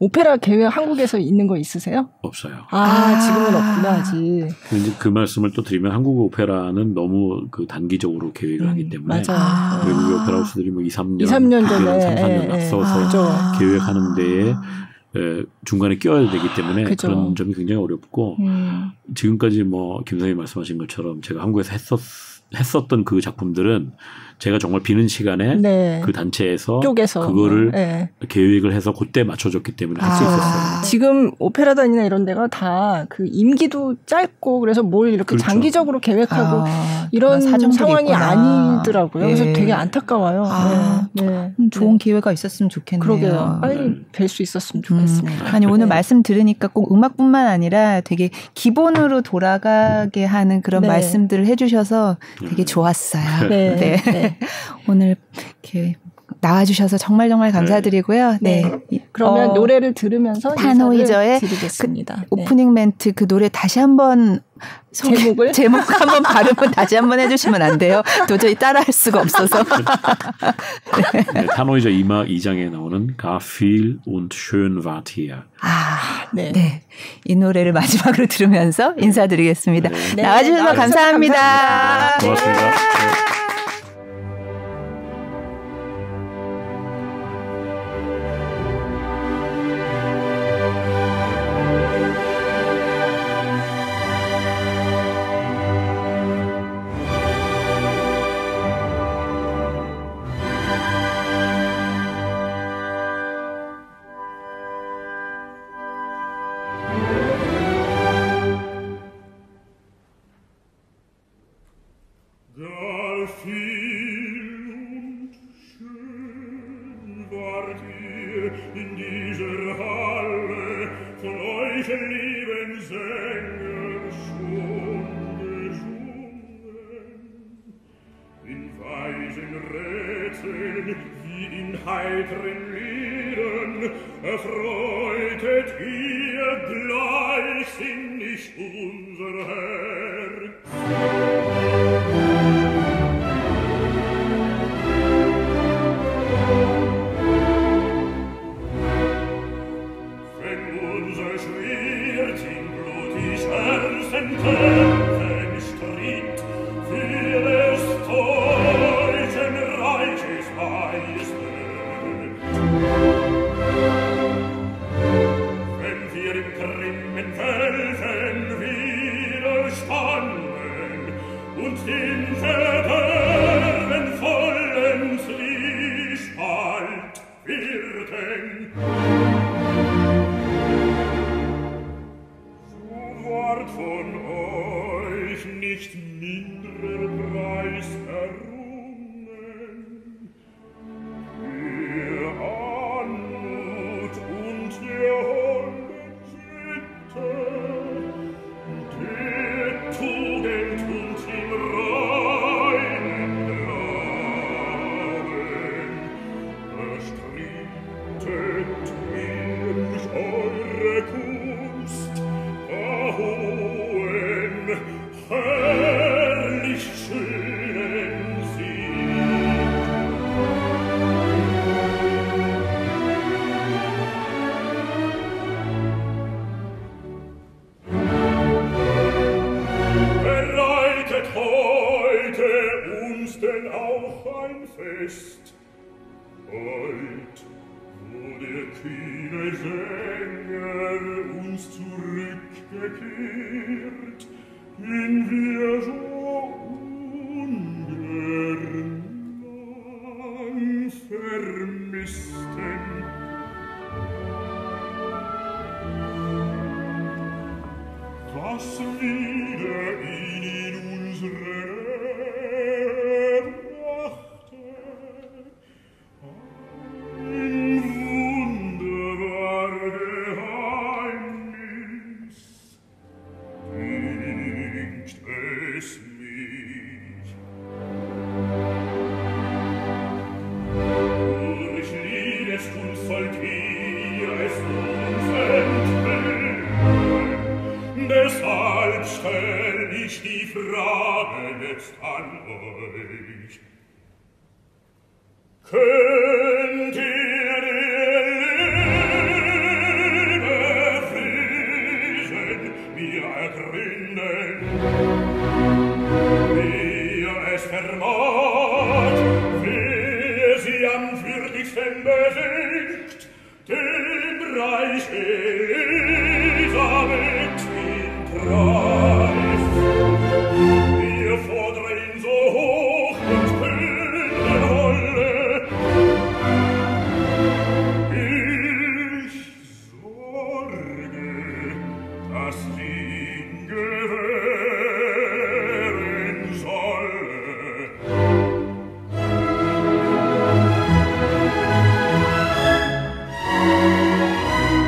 [SPEAKER 2] 오페라 계획 한국에서 있는 거 있으세요?
[SPEAKER 3] 없어요.
[SPEAKER 2] 지금은 없구나 아직.
[SPEAKER 3] 이제 그 말씀을 또 드리면 한국 오페라는 너무 그 단기적으로 계획을 하기 때문에
[SPEAKER 2] 맞아요.
[SPEAKER 3] 외국의 오페라 하우스들이 뭐 2, 3년,
[SPEAKER 2] 2-3년 전에
[SPEAKER 3] 3, 4년 앞서서 계획하는 데에 중간에 끼어야 되기 때문에
[SPEAKER 2] 그죠.
[SPEAKER 3] 그런 점이 굉장히 어렵고 지금까지 뭐 김선생님 말씀하신 것처럼 제가 한국에서 했었던 그 작품들은 제가 정말 비는 시간에
[SPEAKER 2] 네.
[SPEAKER 3] 그 단체에서
[SPEAKER 2] 쪽에서
[SPEAKER 3] 그거를
[SPEAKER 2] 네.
[SPEAKER 3] 계획을 해서 그때 맞춰줬기 때문에 할 수 있었어요.
[SPEAKER 2] 지금 오페라단이나 이런 데가 다 그 임기도 짧고 그래서 뭘 이렇게
[SPEAKER 3] 그렇죠.
[SPEAKER 2] 장기적으로 계획하고 이런 상황이 아니더라고요. 그래서 되게 안타까워요. 네.
[SPEAKER 1] 좋은 기회가 있었으면 좋겠네요.
[SPEAKER 2] 그러게요. 빨리 뵐 수 있었으면 좋겠습니다.
[SPEAKER 1] 아니 오늘
[SPEAKER 2] 네.
[SPEAKER 1] 말씀 들으니까 꼭 음악뿐만 아니라 되게 기본으로 돌아가게 하는 그런
[SPEAKER 2] 네.
[SPEAKER 1] 말씀들을 해주셔서 되게 좋았어요.
[SPEAKER 2] 네.
[SPEAKER 1] 네.
[SPEAKER 2] 네.
[SPEAKER 1] 오늘 이렇게 나와주셔서 정말 감사드리고요. 네.
[SPEAKER 2] 그러면 노래를 들으면서
[SPEAKER 1] 타노이저의
[SPEAKER 2] 드리겠습니다.
[SPEAKER 1] 오프닝 멘트 그 노래 다시 한번 제목 한번 발음은 다시 한번 해주시면 안 돼요? 도저히 따라할 수가 없어서.
[SPEAKER 3] 네, 타노이저 2장에 나오는 Gar viel und schön wart hier.
[SPEAKER 2] 네.
[SPEAKER 1] 네. 이 노래를 마지막으로 들으면서 인사드리겠습니다.
[SPEAKER 3] 네.
[SPEAKER 1] 나와주셔서 감사합니다.
[SPEAKER 3] 고맙습니다. 네.
[SPEAKER 4] Gar viel und schön wart ihr in dieser Halle, von euch lieben Sängern schon gesungen. In weisen Rätseln wie in heitren Liedern erfreutet ihr gleichsinnig unser Herz. Kämpfen stritt für des deutschen Reiches Eisenhüt. Wenn wir im grimmen Felsen widerstanden und den Verderben vollen Zwiespalt führten, ward von euch nicht minderer Preis errungen. Der Anmut und der holden Sitte, der Tugend und im reinen Glauben, erstrittet ihr durch eure Kunst, hohen, herrlich schönen Sieg. Bereitet heute uns denn auch ein Fest, heut, wo der kühne Sänger uns zurückgekehrt, den wir so ungern lang vermissten. Was wieder ihn in unsere Nähe brachte, ein wunderbar Geheimnis, die nicht es mich. Durch Liebeskunst sollt ihr es uns enthüllen, deshalb stell ich die Frage jetzt an euch. Könnt ihr mir ergründen, wer es vermag, wer sie am würdigsten besingt, dem Reich Elisabeth in Preis. Wir fordern so hoch und kühne Rolle, ich sorge, dass ihn gewähren solle.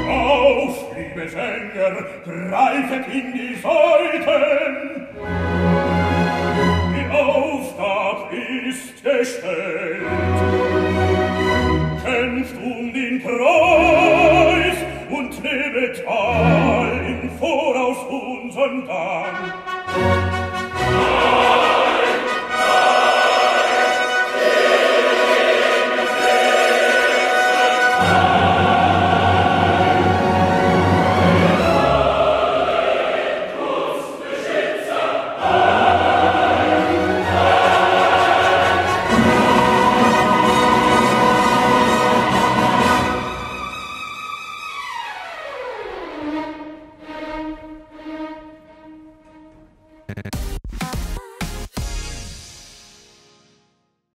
[SPEAKER 4] Auf, liebe Sänger, greifet in die Saiten, die Aufgabe ist gestellt. Kämpft den Preis und nehmet all im Voraus unseren Dank.